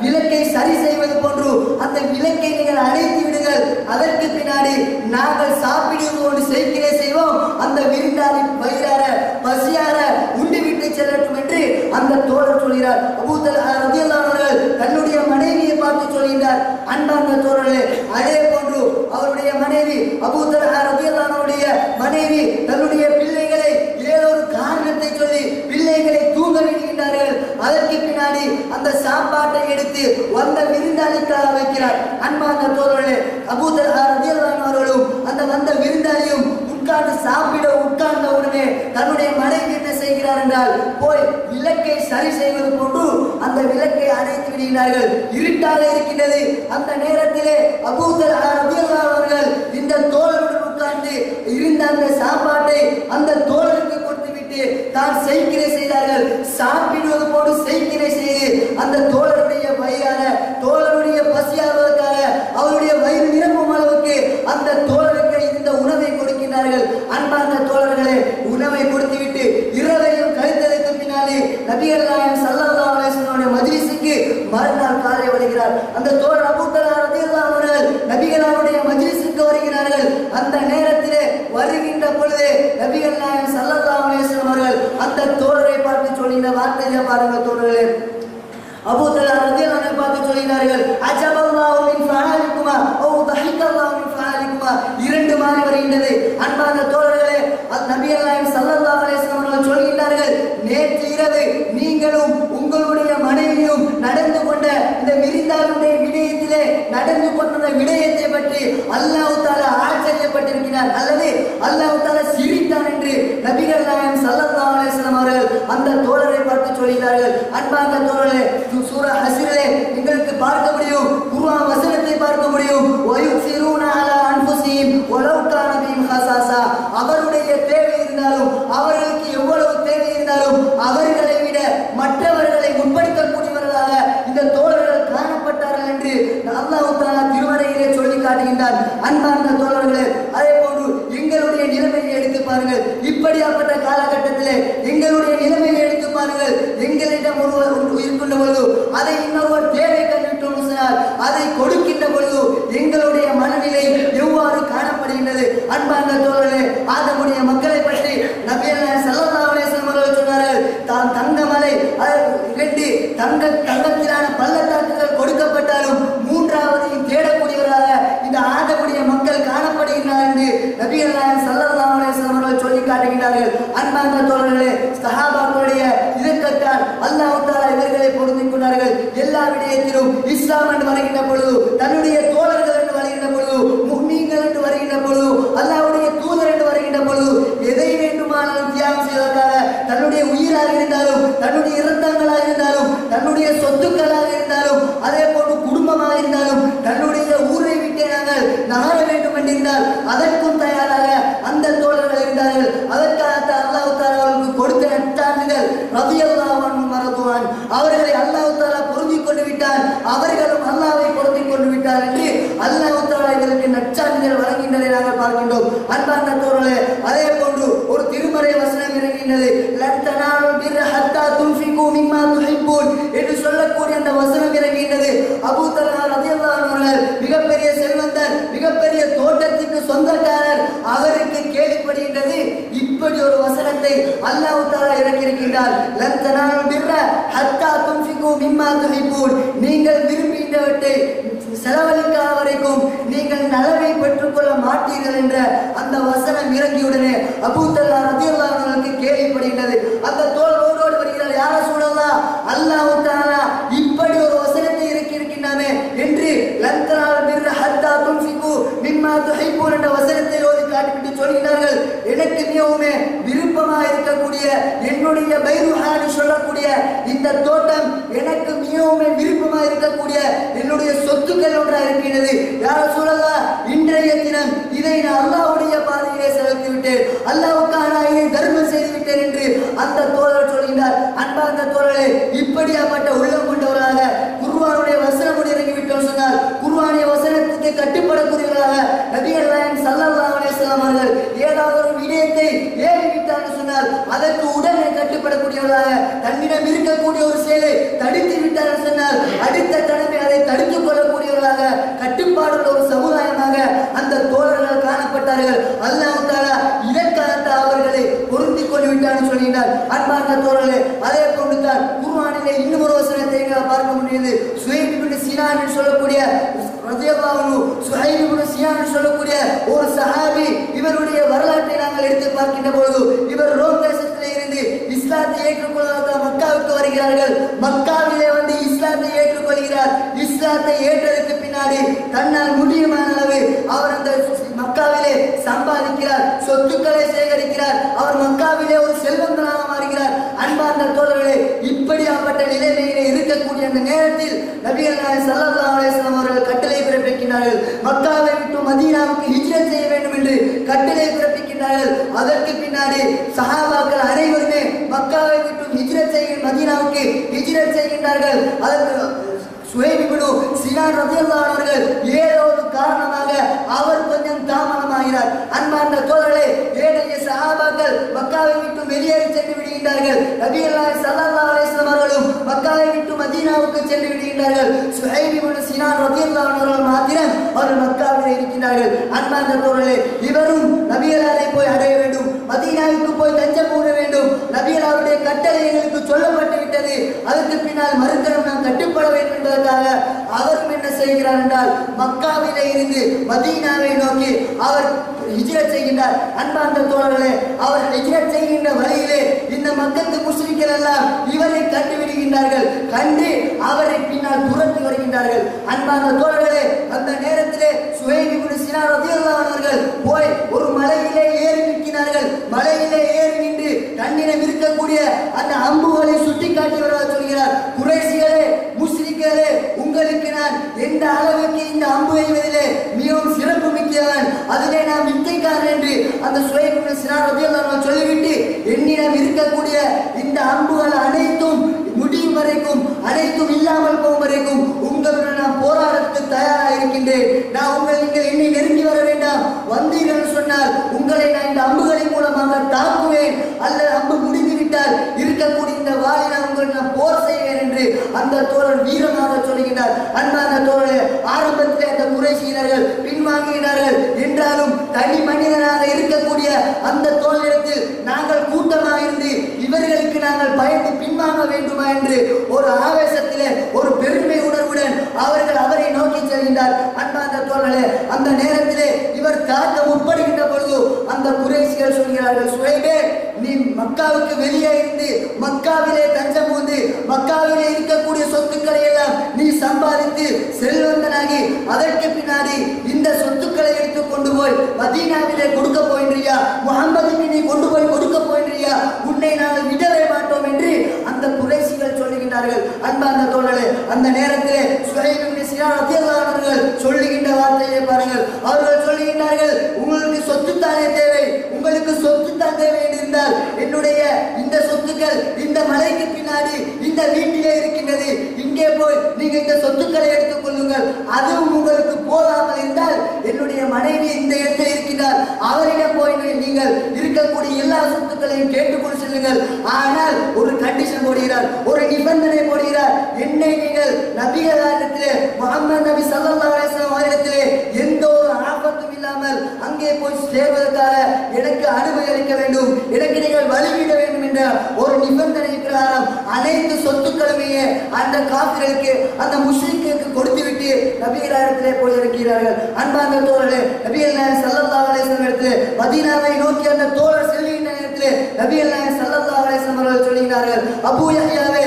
விளக்கை சரி செய்வது போன்று அந்த விளக்கை நீங்கள் அணைத்து விடுங்கள். அதற்கு பின்னாடி நாங்கள் சாப்பிடுவோடு செய்கிறே செய்வோம். அந்த விருந்தாளி வயிறார பசியார உண்டு விட்டு செல்லட்டும் என்று அந்த தோழர் சொல்கிறார். அபூ தல்ஹா ரலியல்லாஹு அன்ஹு தன்னுடைய மனைவியை பார்த்து சொல்கிறார். அன்பார்ந்த தோழர்களே, அதே போன்று அவருடைய மனைவி அபூ தல்ஹா ரலியல்லாஹு அன்ஹுடைய மனைவி தன்னுடைய பிள்ளைகளை ஏதோ ஒரு காரணத்தை சொல்லி பிள்ளைகளை தூங்க விடுகின்றார்கள். அதற்கு பின்னாடி அந்த சாப்பாட்டை எடுத்து வந்த விருந்தாளிக்காக வைக்கிறார். அன்பார்ந்த தோழர்களே, அபூ தல்ஹா ரலியல்லாஹு அன்ஹு அவர்களும் அந்த வந்த விருந்தாளியும் உட்கார்ந்து சாப்பிட உட்கார்ந்த உடனே தன்னுடைய மனைவி என்ன செய்கிறார் என்றால், போய் விளக்கை சரி செய்வது போன்று அந்த விளக்கை அணைத்து விடுகிறார்கள். இருட்டாக இருக்கின்றது. அந்த நேரத்திலே அபூ தல்ஹா ரலியல்லாஹு அன்ஹு அவர்கள் இந்த தோழருடன் உட்கார்ந்து இருந்த அந்த சாப்பாட்டை அந்த தோழருக்கு கொடுத்துவிட்டு தான் செய்கிறை செய்தார்கள். சாப்பிடுவது போன்று செய்கிறை செய்து அந்த தோழருடைய வயிறார, தோழருடைய பசியாவதற்காக அவருடைய வயிறு நிரம்பும் அளவுக்கு அந்த தோழருக்கு இந்த உணவை கொடுக்கின்றார்கள். அன்பார்ந்த தோழர்களே, உணவை கொடுத்துவிட்டு இரவையும் கழித்ததற்கு பின்னாலே நபிகள் நாயகம் ஸல்லல்லாஹு அலைஹி வஸல்லம் மஜ்லிஸுக்கு மறுநாள் காலை வருகிறார். அந்த தோழர் அபூ தல்ஹா ரலியல்லாஹு அன்ஹு நபிகளுடைய மஜ்லிஸுக்கு வருகிறார்கள். அந்த நேரத்திலே வருகின்ற பொழுது நபிகள் நாயகம் ஸல்லல்லாஹு அலைஹி வஸல்லம் அவர்கள் அந்த தோழரை பார்த்து சொல்லின வார்த்தையை பாருங்கள் தோழர்களே. அபூ தல்ஹா ரலியல்லாஹு அன்ஹு பார்த்து சொல்கிறார்கள், அஜபல்லாஹு மின் ஃபஅலிகுமா அவ் தஹிகல்லாஹு மின் ஃபஅலிகுமா. இரண்டு மாறி வருகின்றது. அன்பார்ந்த தோழர்களே, நபிகள் நாயகம் ஸல்லல்லாஹு அலைஹி வஸல்லம் அவர்கள் சொல்கிறார்கள், நேற்று இரவு நீங்களும் உங்களுடைய மனைவியும் நடந்து கொண்ட இந்த விருந்தாளுடைய விடயத்திலே நடந்து கொண்ட விடயத்தை பற்றி அல்லாஹ் தஆலா ஆச்சரியப்பட்டிருக்கிறார், அல்லது அல்லாஹ் தஆலா சிரித்தான் என்று நபிகள் நாயகம் ஸல்லல்லாஹு அலைஹி வஸல்லம் அவர்கள் அந்த தோழரை பார்த்து சொல்கிறார்கள். அன்பார்ந்த தோழர்களே, சூரா ஹஸ்ரிலே உங்களுக்கு பார்க்க முடியும், குர்ஆன் வசனத்தை பார்க்க முடியும். வயுசிரூன அலா அன்ஃபுஸிஹிம் வலவ் கான பிஹிம் ஹஸாஸா. அவருடைய தேவை இருந்தாலும், அவர்களுக்கு எவ்வளவு தேவை இருந்தாலும் அவர்களை விட மற்றவர்களை முற்படுத்தக்கூடியவர்களாக இந்த தோழர்கள் காணப்பட்டார்கள் என்று அல்லாஹ் தஆலா திருமறையிலே சொல்லி காட்டுகின்றார். அன்பார்ந்த தோழர்களே, அதே போன்று எங்களுடைய நிலைமையை எடுத்து பாருங்கள். இப்படியாப்பட்ட காலகட்டத்திலே எங்களுடைய நிலைமையை எடுத்து பாருங்கள். எங்களிடம் ஒருவர் இருக்கின்ற பொழுது அதை இன்னொருவர் தேவை கண்டுவிட்டோம் சொன்னால் அதை கொடுக்கின்ற பொழுது எங்களுடைய மனநிலை எவ்வாறு காணப்படுகின்றது? அன்பார்ந்த தோழர்களே, ஆதமுடைய மக்களை பற்றி நபிகள் நாயகம் ஸல்லல்லாஹு அலைஹி வஸல்லம் அவர்கள் சொன்னார்கள், தான் தங்கமலை இரண்டு தங்கத்திலான பள்ளத்தாக்குகள் கொடுக்கப்பட்டாலும் மூன்றாவதையும் தேடக்கூடியவராக இந்த ஆதமுடைய மக்கள் காணப்படுகிறார் என்று நபிகள் நாயகம் ஸல்லல்லாஹு அலைஹி வஸல்லம் அவர்கள் சொல்லி காட்டுகிறார்கள். அன்பார்ந்த தோழர்களே, சஹாபாக்களுடைய இதற்கால் அல்லாஹ் தஆலா இவர்களை பொருந்திக் கொண்டார்கள். எல்லா விடயத்திலும் இஸ்லாம் என்று வருகின்ற பொழுது, தன்னுடைய தோழர்கள் என்று வருகின்ற பொழுது, முஃமின்கள் என்று வருகின்ற பொழுது, அல்லாஹ்வுடைய தூதர் என்று வருகின்ற பொழுது எதை வேண்டுமானாலும் தியாகம் செய்வதற்காக தன்னுடைய உயிராக இருந்தாலும், தன்னுடைய இரத்தங்களாக இருந்தாலும், தன்னுடைய சொத்துக்களாக இருந்தாலும், அதே போன்று குடும்பமாக இருந்தாலும், தன்னுடைய ஊரை விட்டு நாங்கள் நகர வேண்டும் என்றிருந்தால் அதற்கும் தயாராக அந்த தோழர்கள் இருந்தார்கள். அதற்காக அல்லாஹ் தஆலா அவர்களுக்கு கொடுத்த நற்சான்றிதழ் ரலியல்லாஹு அன்ஹு மரதுவான். அவர்களை அல்லாஹ் தஆலா பொருந்திக் கொண்டு விட்டார், அவர்களும் அல்லாஹ்வை பொருந்திக் கொண்டு விட்டார் என்று அல்லாஹ் தஆலா இதற்கு நற்சான்றிதழ் வழங்குகின்றதை நாங்கள் பார்க்கின்றோம். அன்பார்ந்த தோழர்களே, அதே போன்று ஒரு திருமறை வசனம் இறங்குகின்றது, லன் தனாலுல் பிர்ர ஹத்தா துன்ஃபிகு மிம்மா துஹிப்பூன் என்று சொல்லக்கூடிய அந்த வசனம் இறங்குகின்றது. அபூ தல்ஹா ரலியல்லாஹு அன்ஹு அவர்கள் மிகப்பெரிய செல்வந்தர், மிகப்பெரிய தோட்டத்துக்கு சொந்தக்காரர். அவருக்கு கேள்விப்படுகின்றது, இப்படி ஒரு வசனத்தை அல்லாஹ் தஆலா இறக்கியிருக்கின்றார், லன் தனாலுல் பிர்ர ஹத்தா துன்ஃபிகு மிம்மா துஹிப்பூன். நீங்கள் விரும்புகின்றவற்றை செலவழிக்காத வரைக்கும் நீங்கள் நலவை பெற்றுக்கொள்ள மாட்டீர்கள் என்ற அந்த வசனம் இறங்கியுடனே அபூ தல்ஹா ரலியல்லாஹு அன்ஹு அவர்களுக்கு கேள்விப்படுகின்றது. அந்த தோழரோடு வருகிறார், யா ரசூலல்லாஹ், அல்லாஹ் தஆலா இப்படி ஒரு வசனத்தை இறக்கியிருக்கின்றானே என்று லன் தனாலுல் பிர்ர ஹத்தா துன்ஃபிகு மிம்மா துஹிப்பூன் என்ற வசனத்தை ஓதி காட்டி இந்த தோட்டம் எனக்கு மிகவும் விருப்பமாக இருக்கக்கூடிய என்னுடைய சொத்துக்கள் ஒன்றாக இருக்கிறது. யா ரசூலல்லாஹ், இன்றைய தினம் இதை நான் அல்லாஹ்வுடைய பாதையிலே செலுத்தி விட்டேன், அல்லாஹ்வுக்காக இதை தர்மம் செய்து விட்டேன் என்று அந்த தோழர் சொல்கிறார். அன்பார்ந்த தோழர்களே, இப்படியாப்பட்ட உள்ளம் கொண்டவராக குர்ஆனுடைய வசனம் இறங்கிவிட்டோம் சொன்னால் குர்ஆனுடைய வசனத்துக்கு கட்டுப்படக்கூடியவர்களாக நபிகள் நாயகம் ஸல்லல்லாஹு அலைஹி வஸல்லம் அவர்கள் ஏதாவது ஒரு விடயத்தை ஏறிவிட்டார்கள் சொன்னால் அதற்கு உடனே கட்டுப்படக்கூடியவர்களாக, தன்னிடம் இருக்கக்கூடிய ஒரு செயலை தடுத்து விட்டார்கள் சொன்னால் அடுத்த கடமை அதை தடுத்துக் கொள்ளக்கூடியவர்களாக, கட்டுப்பாடுள்ள ஒரு சமுதாயமாக அந்த தோழர்கள் காணப்பட்டார்கள். அல்லாஹ் தஆலா இதற்காக அவர்களை பொருந்திக் கொண்டு விட்டான்னு சொல்கிறார். அன்பார்ந்த தோழர்களே, அதே போன்றுதான் குர்ஆனிலே இன்னும் ஒரு வசனத்தை பார்க்க முடியுது. சுஹைப் இப்னு சினான் என்று சொல்லக்கூடிய ரலியல்லாஹு அன்ஹு, சுஹைப் இப்னு சினான் சொல்லக்கூடிய ஒரு சஹாபி, இவருடைய வரலாற்றை நாங்கள் எடுத்து பார்க்கின்ற பொழுது இவர் ரோம் தேசத்திலே இருந்து இஸ்லாத்தை ஏற்றுக்கொள்ள மக்காவுக்கு வருகிறார்கள். மக்காவிலே வந்து இஸ்லாத்தை ஏற்றுக்கொள்கிறார். இஸ்லாத்தை ஏற்றதற்கு பின்னாடி தன்னால் முடியுமான அளவு அவர் அந்த மக்காவிலே சம்பாதிக்கிறார், சொத்துக்களை சேகரிக்கிறார். அவர் மக்காவிலே ஒரு செல்வந்தனாக மாறுகிறார். அன்பார்ந்த தோழர்களே, இப்படியாப்பட்ட நிலைமையிலே இருக்கக்கூடிய அந்த நேரத்தில் நபிகள் நாயகம் ஸல்லல்லாஹு அலைஹி வஸல்லம் அவர்கள் கட்டளை பிறப்பிக்கிறார்கள். மக்காவை விட்டு மதீனாவுக்கு ஹிஜ்ரத் செய்ய வேண்டும் என்று கட்டளை பிறப்பிக்கிறார்கள். அதற்கு பின்னாடி சஹாபாக்கள் அனைவருமே மக்காவை விட்டு ஹிஜ்ரத் செய்ய மதீனாவுக்கு ஹிஜ்ரத் செய்கின்றார்கள். அதற்கு சுஹைப் இப்னு சினான் ரலியல்லாஹு அன்ஹு அவர்கள் ஏதோ ஒரு காரணமாக அவர் கொஞ்சம் தாமதமாகிறார். அன்பார்ந்த தோழர்களே, ஏனைய சஹாபாக்கள் மக்காவை விட்டு வெளியேறி சென்று விடுகின்றார்கள். நபிகள் நாயகம் ஸல்லல்லாஹு அலைஹி வஸல்லம் அவர்களும் மக்காவை விட்டு மதீனாவுக்கு சென்று விடுகின்றார்கள். சுஹைப் இப்னு சினான் ரலியல்லாஹு அன்ஹு அவர்கள் மாத்திரம் அவர் மக்காவிலே இருக்கின்றார்கள். அன்பார்ந்த தோழர்களே, இவரும் நபிகளாரை போய் அடைய வேண்டும், மதீனாவுக்கு போய் தஞ்சம் பூண வேண்டும், நபிகள் அவருடைய கட்டளை எங்களுக்கு சொல்லப்பட்டு விட்டது, அதற்கு பின்னால் மறுத்தரம் நாம் கட்டுப்பட வேண்டும் என்பதற்காக அவரும் என்ன செய்கிறார் என்றால் மக்காவிலே இருந்து மதீனாவை நோக்கி அவர் ஹிஜ்ரத் செய்கின்றார். அன்பார்ந்த தோழர்களே, அவர் ஹிஜ்ரத் செய்கின்ற வழியிலே இந்த மக்கத்து முஸ்லிம்கள் எல்லாம் இவரை கண்டு விடுகின்றார்கள். கண்டு அவரை பின்னால் துரத்தி வருகின்றார்கள். அன்பார்ந்த தோழர்களே, அந்த நேரத்திலே சுஹைப் இப்னு சினான் ரலியல்லாஹு அன்ஹு அவர்கள் போய் ஒரு மலையிலே ஏறி நிற்கிறார்கள். மலையிலே ஏறி நின்று தன்னிடம் இருக்கக்கூடிய அந்த அம்புகளை சுட்டி காட்டியவராக சொல்கிறார், குறைஷிகளே, முஸ்லிம்களே, உங்களுக்கு நான் எந்த அளவுக்கு இந்த அம்பு எய்வதிலே மிகவும் சிறப்பு மிக்கவன், அதிலே நான் வித்தைக்காரன் என்று அந்த சுஹைப் இப்னு சினான் ரலியல்லாஹு அன்ஹு சொல்லிவிட்டு என்னிடம் இருக்கக்கூடிய இந்த அம்புகள் அனைத்தும் முடியும் வரைக்கும், அனைத்தும் இல்லாமல் போகும் வரைக்கும் உங்களுடன் நான் போராடத்துக்கு தயாராக இருக்கின்றேன். நீங்கள் என்னை நெருங்கி வர வேண்டாம், வந்தீர்கள் சொன்னால் உங்களை நான் இந்த அம்புகளின் மூலமாக தாக்குவேன், அல்லது அம்பு முடிந்து விட்டால் இருக்கக்கூடிய இந்த வாளை நான் உங்களுக்கு நான் போர் செய்வேன் என்று அந்த தோழர் வீரமாக சொல்லுகிறார். அன்பான தோழரே, ஆரம்பத்திலே அந்த குறைஷியினர்கள் பின்வாங்குகிறார்கள் என்றாலும் தனி மனிதனாக இருக்கக்கூடிய அந்த தோழரிடத்தில் நாங்கள் கூட்டமாக இருந்து இவர்களுக்கு நாங்கள் பயந்து பின்வாங்க வேண்டுமா என்று ஒரு ஆவேசத்திலே ஒரு பெருமை உணர்வுடன் அவர்கள் அவரை நோக்கி செல்கின்றார். அன்பான தோழர்களே, அந்த நேரத்திலே இவர் தாக்க முற்படுகின்ற பொழுது அந்த குறைஷிகள் சொல்கிறார்கள், சுஹைபே, நீ மக்காவுக்கு வெளியே இருந்து மக்காவிலே தஞ்சம் புகுந்து மக்காவிலே இருக்கக்கூடிய சொத்துக்களை எல்லாம் நீ சம்பாதித்து செல்வந்தனாகி அதற்கு பின்னாடி இந்த சொத்துக்களை எடுத்து கொண்டு போய் மதீனாவிலே கொடுக்க போகின்றியா, முஹம்மதுக்கு நீ கொண்டு போய் கொடுக்க போகின்றியா, உன்னை நாங்கள் விடவே மாட்டோம் என்று அந்த குறைஷிகள் சொல்லுகின்றார்கள். அன்பார்ந்த தோழர்களே, அந்த நேரத்திலே சுஹைப் இப்னு சினான் ரலியல்லாஹு அன்ஹு அவர்கள் சொல்லுகின்ற வார்த்தையை பாருங்கள். அவர்கள் சொல்லுகின்றார்கள், உங்களுக்கு சொத்து தானே தேவை, உங்களுக்கு சொத்து தான் தேவை என்றிருந்தால் என்னுடைய இந்த சொத்துக்கள் இந்த மலைக்கு பின்னாடி இந்த வீட்டிலே இருக்கின்றது, இங்கே போய் நீங்க இந்த சொத்துக்களை எடுத்துக் கொள்ளுங்கள். அதுவும் உங்களுக்கு போதாமல் இருந்தால் என்னுடைய மனைவி இந்த இடத்தில் இருக்கின்றார், அவரிடம் போய் நீங்கள் இருக்கக்கூடிய எல்லா சொத்துக்களையும் கேட்டுக்கொண்டு செல்லுங்கள். ஆனால் ஒரு கண்டிஷன் போடுகிறார், ஒரு நிபந்தனை போடுகிறார், என்னை நீங்கள் நபிகளிடத்திலே முஹம்மது நபி ஸல்லல்லாஹு அலைஹி வஸல்லம் அவரிடத்திலே எந்த ஒரு ஆபத்தும் இல்லாமல் அங்கே போய் சேர்வதற்காக எனக்கு அனுமதி அளிக்க வேண்டும், எனக்கு நீங்கள் வழிவிட வேண்டும் என்ற ஒரு நிபந்தனை பிரகாரம் அனைத்து சொத்துக்களுமே அந்த காபிர்களுக்கு அந்த முஸ்லிம்களுக்கு கொடுத்துவிட்டு நபிகளிடத்திலே போய் இருக்கிறார்கள். அன்பார்ந்த தோழர்களே, நபிகள் நாயகம் ஸல்லல்லாஹு அலைஹி வஸல்லம் இடத்திலே மதீனாவை நோக்கி அந்த தோழர் செல்கின்ற நேரத்திலே நபிகள் நாயகம் ஸல்லல்லாஹு அலைஹி வஸல்லம் அவர்கள் சொல்கிறார்கள், அபூ யஹ்யாவே,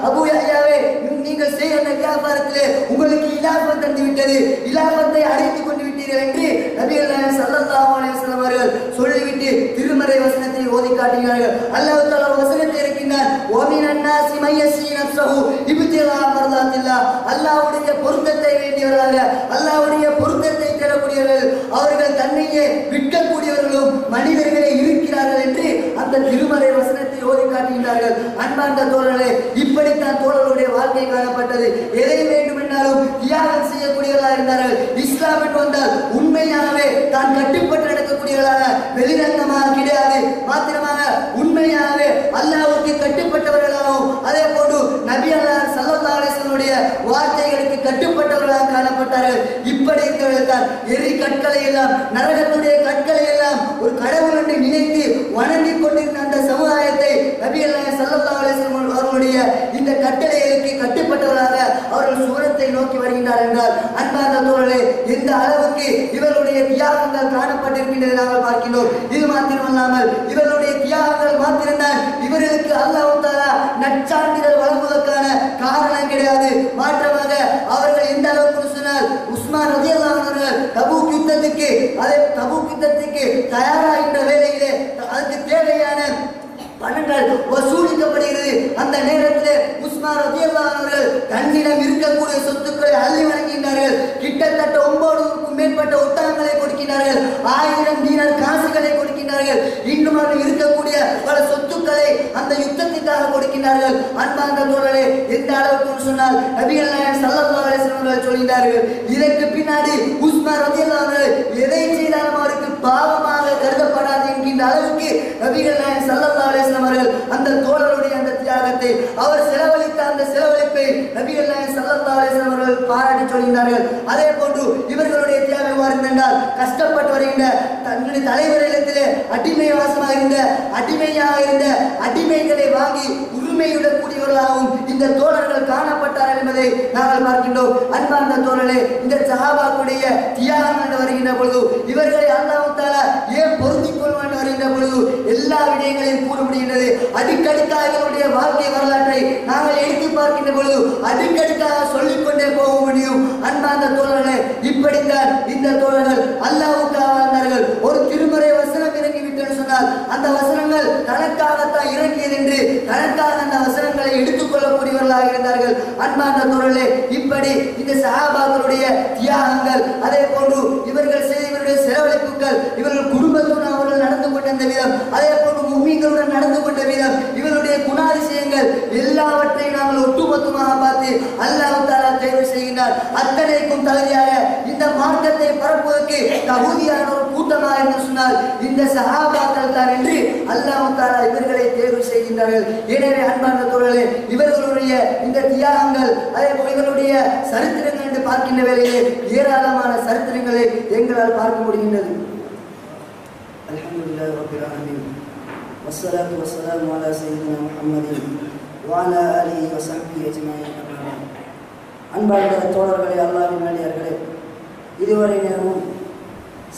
அபூ யஹ்யாவே, நீங்கள் செய்கிற வியாபாரத்திலே உங்களுக்கு இலாபத் தந்து விட்டது, இலாபத்தை அடைத்துக் கொண்டு விட்டீர்கள், இருக்கிறீர்கள் என்று நபிகள் நாயகம் ஸல்லல்லாஹு அலைஹி வஸல்லம் அவர்கள் சொல்லிவிட்டு திருமறை வசனத்தை ஓதி காட்டுகிறார்கள். அல்லாஹ் தஆலா வசனத்தை இருக்கின்றார், வமினன் நாஸி மய்யஸி நஃப்ஸஹு இப்திகா மர்லாத்தில்லாஹ். அல்லாஹ்வுடைய பொருத்தத்தை வேண்டியவர்களாக, அல்லாஹ்வுடைய பொருத்தத்தை தேடக்கூடியவர்கள், அவர்கள் தன்னையே விற்கக்கூடியவர்களும் மனிதர்களே இருக்கிறார்கள் என்று அந்த திருமறை வசனத்தை ஓதி காட்டுகிறார்கள். அன்பார்ந்த தோழர்களே, இப்படித்தான் தோழர்களுடைய வாழ்க்கை காணப்பட்டது. எதை வேண்டுமென்றாலும் தியாகம் செய்யக்கூடியவர்களாக இருந்தார்கள். இஸ்லாம் என்று வந்தால் உண்மையாகவே தான் கட்டுப்பட்டு நடக்கக்கூடியவர்களாக, வெளிரங்கமாக கிடையாது, மாத்திரமாக உண்மையாகவே அல்லாஹ்வுக்கு கட்டுப்பட்டவர்களாகவும் அதே போன்று நபி ஸல்லல்லாஹு அலைஹி வஸல்லம் வார்த்தைகளுக்கு கட்டுப்பட்டவர்களாக காணப்பட்டார்கள். இப்படி இருக்கிறவர்கள் எரி கற்களை எல்லாம், நரகத்துடைய கற்களை எல்லாம் ஒரு கடவுள் என்று நினைத்து வணங்கிக் கொண்டிருந்த அந்த சமுதாயத்தை நபி ஸல்லல்லாஹு அலைஹி வஸல்லம் அவர்களுடைய இந்த கட்டளைகளுக்கு கட்டுப்பட்டவர்களாக அவர்கள் சுவனத்தை நோக்கி வருகின்றார் என்றால், அன்பார்ந்த தோழர்களே, எந்த அளவுக்கு இவர்களுடைய தியாகங்கள் காணப்பட்டிருக்கின்றதை நாங்கள் பார்க்கிறோம். இது மாத்திரமல்லாமல் இவர்களுடைய தியாகங்கள் மாத்திரம்தான் இவர்களுக்கு அல்லாஹ் தஆலா நற்சான்றிதழ் வழங்குவதற்கான காரணம் கிடையாது. மாற்றமாக அவர்கள் எந்த அளவுக்கு சொன்னால், உஸ்மான் ரலியல்லாஹு அன்ஹு அவர்கள் தபூக் யுத்தத்துக்கு தயாராகின்ற வேளையிலே அதுக்கு தேவையான பணங்கள் வசூலிக்கப்படுகிறது. அந்த நேரத்தில் உஸ்மான் ரலியல்லாஹு அன்ஹு அவர்கள் தன்னிடம் இருக்கக்கூடிய சொத்துக்களை அள்ளி வழங்குகின்றார்கள். கிட்டத்தட்ட 9க்கும் மேற்பட்ட ஒட்டகங்களை கொடுக்கின்றார்கள், 1000 தீனார் காசுகளை கொடுக்கின்றார்கள், இன்னும் அவர்கள் இருக்கக்கூடிய பல சொத்துக்களை அந்த யுத்தத்திற்காக கொடுக்கின்றார்கள். அன்பார்ந்த தோழர்களே, எந்த அளவுக்கு சொன்னால் நபிகள் நாயகம் ஸல்லல்லாஹு அலைஹி வஸல்லம் அவர்கள் சொல்கிறார்கள், இதற்கு பின்னாடி உஸ்மான் ரலியல்லாஹு அன்ஹு எதை செய்தாலும் அவருக்கு பாவமாக கருதப்படாது என்கின்ற அளவுக்கு நபிகள் நாயகம் ஸல்லல்லாஹு அலைஹி வஸல்லம் அவர்கள் அந்த தோழருடைய அந்த தியாகத்தை, அவர் செலவழித்த அந்த செலவழிப்பை நபிகள் நாயகம் ஸல்லல்லாஹு அலைஹி வஸல்லம் அவர்கள் பாராட்டி சொல்கிறார்கள். அதே போன்று இவர்களுடைய தியாகம் என்றால், கஷ்டப்பட்டு வருகின்ற தன்னுடைய தலைவரிடத்திலே அடிமையாக இருந்த அடிமைகளை வாங்கி உரிமையுடக்கூடியவர்களாகவும் இந்த தோழர்கள் காணப்பட்டார்கள் என்பதை நாங்கள் பார்க்கின்றோம். அன்பார்ந்த தோழர்களே, இந்த சஹாபாக்களுடைய தியாகம் வருகின்ற பொழுது இவர்களை அல்லாஹ் தஆலா ஏன் பொருந்திக் கொள்வான் வருகின்ற பொழுது எல்லா விடயங்களையும் கூற முடிகின்றது. அடிக்கடிக்காக இவருடைய வாழ்க்கை வரலாற்றை நாங்கள் எடுத்து பார்க்கின்ற பொழுது அடிக்கடிக்காக சொல்லிக்கொண்டே போக முடியும். அன்பார்ந்த தோழர்களே, இப்படித்தான் இந்த தோழர்கள் அல்லாஹ்வுக்காக வாழ்ந்தார்கள். ஒரு திருமறை வசனம் இறங்கிவிட்டது சொன்னால் அந்த வசனங்கள் தனக்காகத்தான் இறங்கியது என்று தனக்காக அந்த வசனங்களை எடுத்துக் கொள்ளக்கூடியவர்களாக இருந்தார்கள். அன்பார்ந்த தோழர்களே, இப்படி இந்த சஹாபாக்களுடைய தியாகங்கள், அதே போன்று இவர்கள் செய்தவருடைய செலவழிப்புகள், இவர்கள் குடும்பத்துடன் அவர்கள் நடந்து கொண்ட விதம், அதே போன்று முஃமின்களுடன் நடந்து கொண்ட விதம், இவருடைய குணாதிசயங்கள் எல்லாவற்றையும் நாங்கள் ஒட்டுமொத்தமாக பார்த்து அல்லாஹ் தஆலா தேர்வு செய்கிறார். அத்தனைக்கும் தகுதியாக இந்த மார்க்கத்தை பரப்புவதற்கு தகுதியான ஒரு கூட்டமாக என்று சொன்னால் இந்த சஹாபாக்கள் தான் என்று அல்லாஹ் தஆலா இவர்களை தேர்வு செய்கின்றார்கள். எனவே அன்பார்ந்த தோழர்களே, இவர்களுடைய இந்த தியாகங்கள், அதே போல இவருடைய சரித்திரங்கள் என்று பார்க்கின்ற வேளையிலே ஏராளமான சரித்திரங்களை எங்களால் பார்க்க முடிகின்றது. அல்ஹம்துலில்லாஹி ரப்பில் ஆலமீன், வஸ்ஸலாத்து வஸ்ஸலாமு அலா சய்யிதினா முஹம்மதின் வ அலா ஆலிஹி வ ஸஹ்பிஹி அஜ்மஈன். அன்பார்ந்த தோழர்களே, அல்லாஹ்வின் நல்லடியார்களே, இதுவரை நேரமும்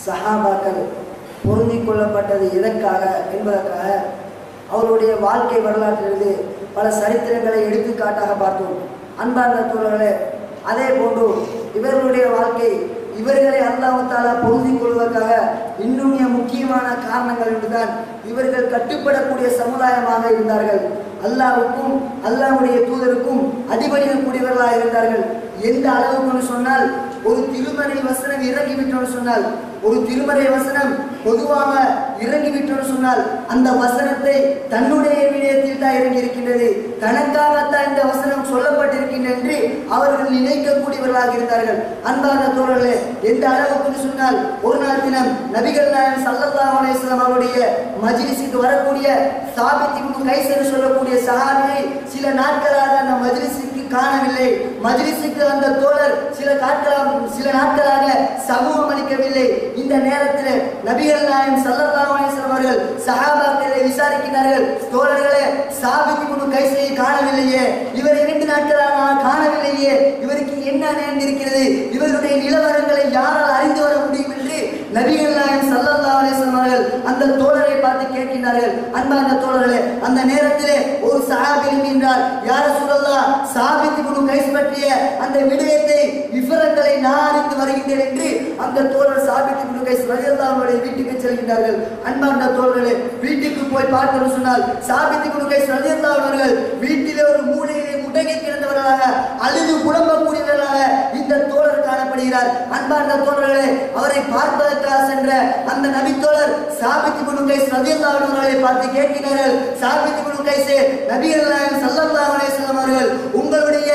சஹாபாக்கள் பொருந்திக் கொள்ளப்பட்டது எதற்காக என்பதற்காக அவருடைய வாழ்க்கை வரலாற்றிலிருந்து பல சரித்திரங்களை எடுத்துக்காட்டாக பார்த்தோம். அன்பார்ந்த தோழர்களே, அதே போன்று இவர்களுடைய வாழ்க்கை, இவர்களை அல்லாஹ் தஆலா பொருந்திக் கொள்வதற்காக இன்னும் முக்கியமான காரணங்கள் என்றுதான் இவர்கள் கட்டுப்படக்கூடிய சமுதாயமாக இருந்தார்கள். அல்லாஹ்வுக்கும் அல்லாஹ்வுடைய தூதருக்கும் அடிபணியக்கூடியவர்களாக இருந்தார்கள். எந்த அளவுக்கு சொன்னால், ஒரு திருமறை வசனம் இறங்கிவிட்டோன்னு சொன்னால், ஒரு திருமறை வசனம் பொதுவாக இறங்கிவிட்டோன்னு சொன்னால் அந்த வசனத்தை தன்னுடைய விடயத்தில் தான் இறங்கி இருக்கின்றது, தனக்காகத்தான் இந்த வசனம் சொல்லப்பட்டிருக்கின்றது என்று அவர்கள் நினைக்கக்கூடியவர்களாக இருந்தார்கள். அன்பான தோழர்களே, எந்த அளவுக்கு சொன்னால், ஒரு நாள் தினம் நபிகள் நாயகம் ஸல்லல்லாஹு அலைஹி வஸல்லம் அவருடைய மஜ்லிஸுக்கு வரக்கூடிய சாபித் இப்னு கைஸ் என்று சொல்லக்கூடிய சஹாபியை சில நாட்களாக அந்த மஜ்லிஸுக்கு காணவில்லை. மஜ்லிஸுக்கு அந்த தோழர் சில நாட்களாக சமூகம் அளிக்கவில்லை. இந்த நேரத்தில் நபிகள் நாயகம் ஸல்லல்லாஹு அலைஹி வஸல்லம் அவர்கள் சஹாபாக்களை விசாரிக்கிறார்கள், தோழர்களே, சாபித் இப்னு கைஸை காணவில்லையே, இவர் 2 நாட்களாக காணவில்லையே, இவருக்கு என்ன நேர்ந்திருக்கிறது, இவருடைய நிலவரங்களை யாரால் அறிந்து வர முடியும் என்று நபிகள் நாயகம் ஸல்லல்லாஹு அலைஹி வஸல்லம் அவர்கள் அந்த தோழரை பார்த்து கேட்கிறார்கள். அன்பார்ந்த தோழர்களே, அந்த நேரத்திலே ஒரு சஹாபி என்றார், யா ரசூலல்லாஹ், சாபித் இப்னு கைஸ் பற்றிய அந்த விடயத்தை விவரங்களை நான் அறிந்து வருகின்றேன் என்று அந்த தோழர் சாபித் இப்னு கைஸ் ரலியல்லாஹு அன்ஹு வீட்டுக்கு செல்கின்றார்கள். அன்பார்ந்த தோழர்களே, வீட்டுக்கு போய் பார்த்து சொன்னால் சாபித் இப்னு கைஸ் ரலியல்லாஹு அன்ஹு அவர்கள் வீட்டிலே ஒரு மூலையிலே முடங்கி கிடந்தவர்களாக அழுது புலம்பக்கூடியவர்களாக இந்த தோழர் காணப்படுகிறார். அன்பார்ந்த தோழர்களே, அவரை பார்ப்பதற்காக சென்ற அந்த நபி தோழர் சாபித் இப்னு கைஸ் ரலியல்லாஹு அன்ஹு அவர்களை பார்த்து கேட்கிறார்கள், சாபித் இப்னு கைஸே, நபிகள் நாயகம் ஸல்லல்லாஹு அலைஹி வஸல்லம் அவர்கள் உங்களுடைய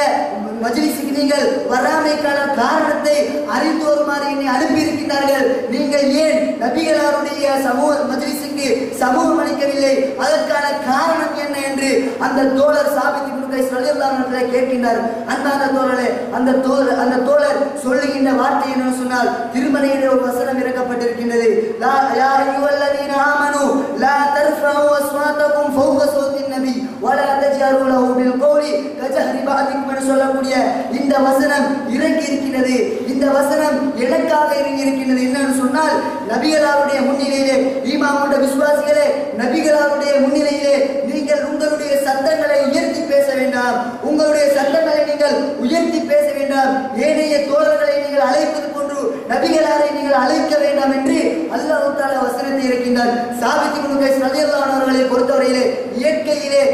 மஜ்லிஸுக்கு நீங்கள் வராமைக்கான காரணத்தை அறிந்து வருமாறு என்னை அனுப்பி இருக்கின்றார்கள். நீங்கள் ஏன் நபிகளாருடைய சமூக மஜ்லிஸுக்கு சமூகம் அளிக்கவில்லை? அதற்கான காரணம் என்ன என்று அந்த தோழர் சாபித் இப்னு கைஸ் ரலியல்லாஹு அன்ஹு கேட்கின்றார். அந்த தோழரே, அந்த தோழர் சொல்லுகின்ற வார்த்தை என்ன சொன்னால், திருமறையிலே ஒரு வசனம் இறக்கப்பட்டிருக்கின்றது. லா யா அய்யுஹல்லதீன ஆமனு லா தர்ஃபஉ அஸ்வாதகும் ஃபௌக ஸௌத்தின் நபி வலா தஜ்ஹரு லஹு பில் கௌலி கஜஹரி பஅதிக்கும் என்று சொல்லக்கூடிய இந்த வசனம் இறங்கி இருக்கிறது. இந்த வசனம் எனக்காக இறங்கி இருக்கிறது. என்னன்னு சொன்னால், நபிகளாருடைய முன்னிலையிலே, ஈமானுடைய விசுவாசிகளே, நபிகளாருடைய முன்னிலையிலே நீங்கள் உங்களுடைய சத்தங்களை உயர்த்தி பேச வேண்டாம். உங்களுடைய சத்தங்களை நீங்கள் உயர்த்தி பேச வேண்டாம். ஏனைய தோழர்களை நீங்கள் அழைப்பது போன்று நபிகளாரை நீங்கள் அழைக்க வேண்டாம் என்று அல்லாஹ் தஆலா வசனத்தை இறக்கின்றார். சாபித் இப்னு கைஸ் ரலியல்லாஹு அன்ஹு அவர்களை பொறுத்தவரையிலே இயற்கையிலே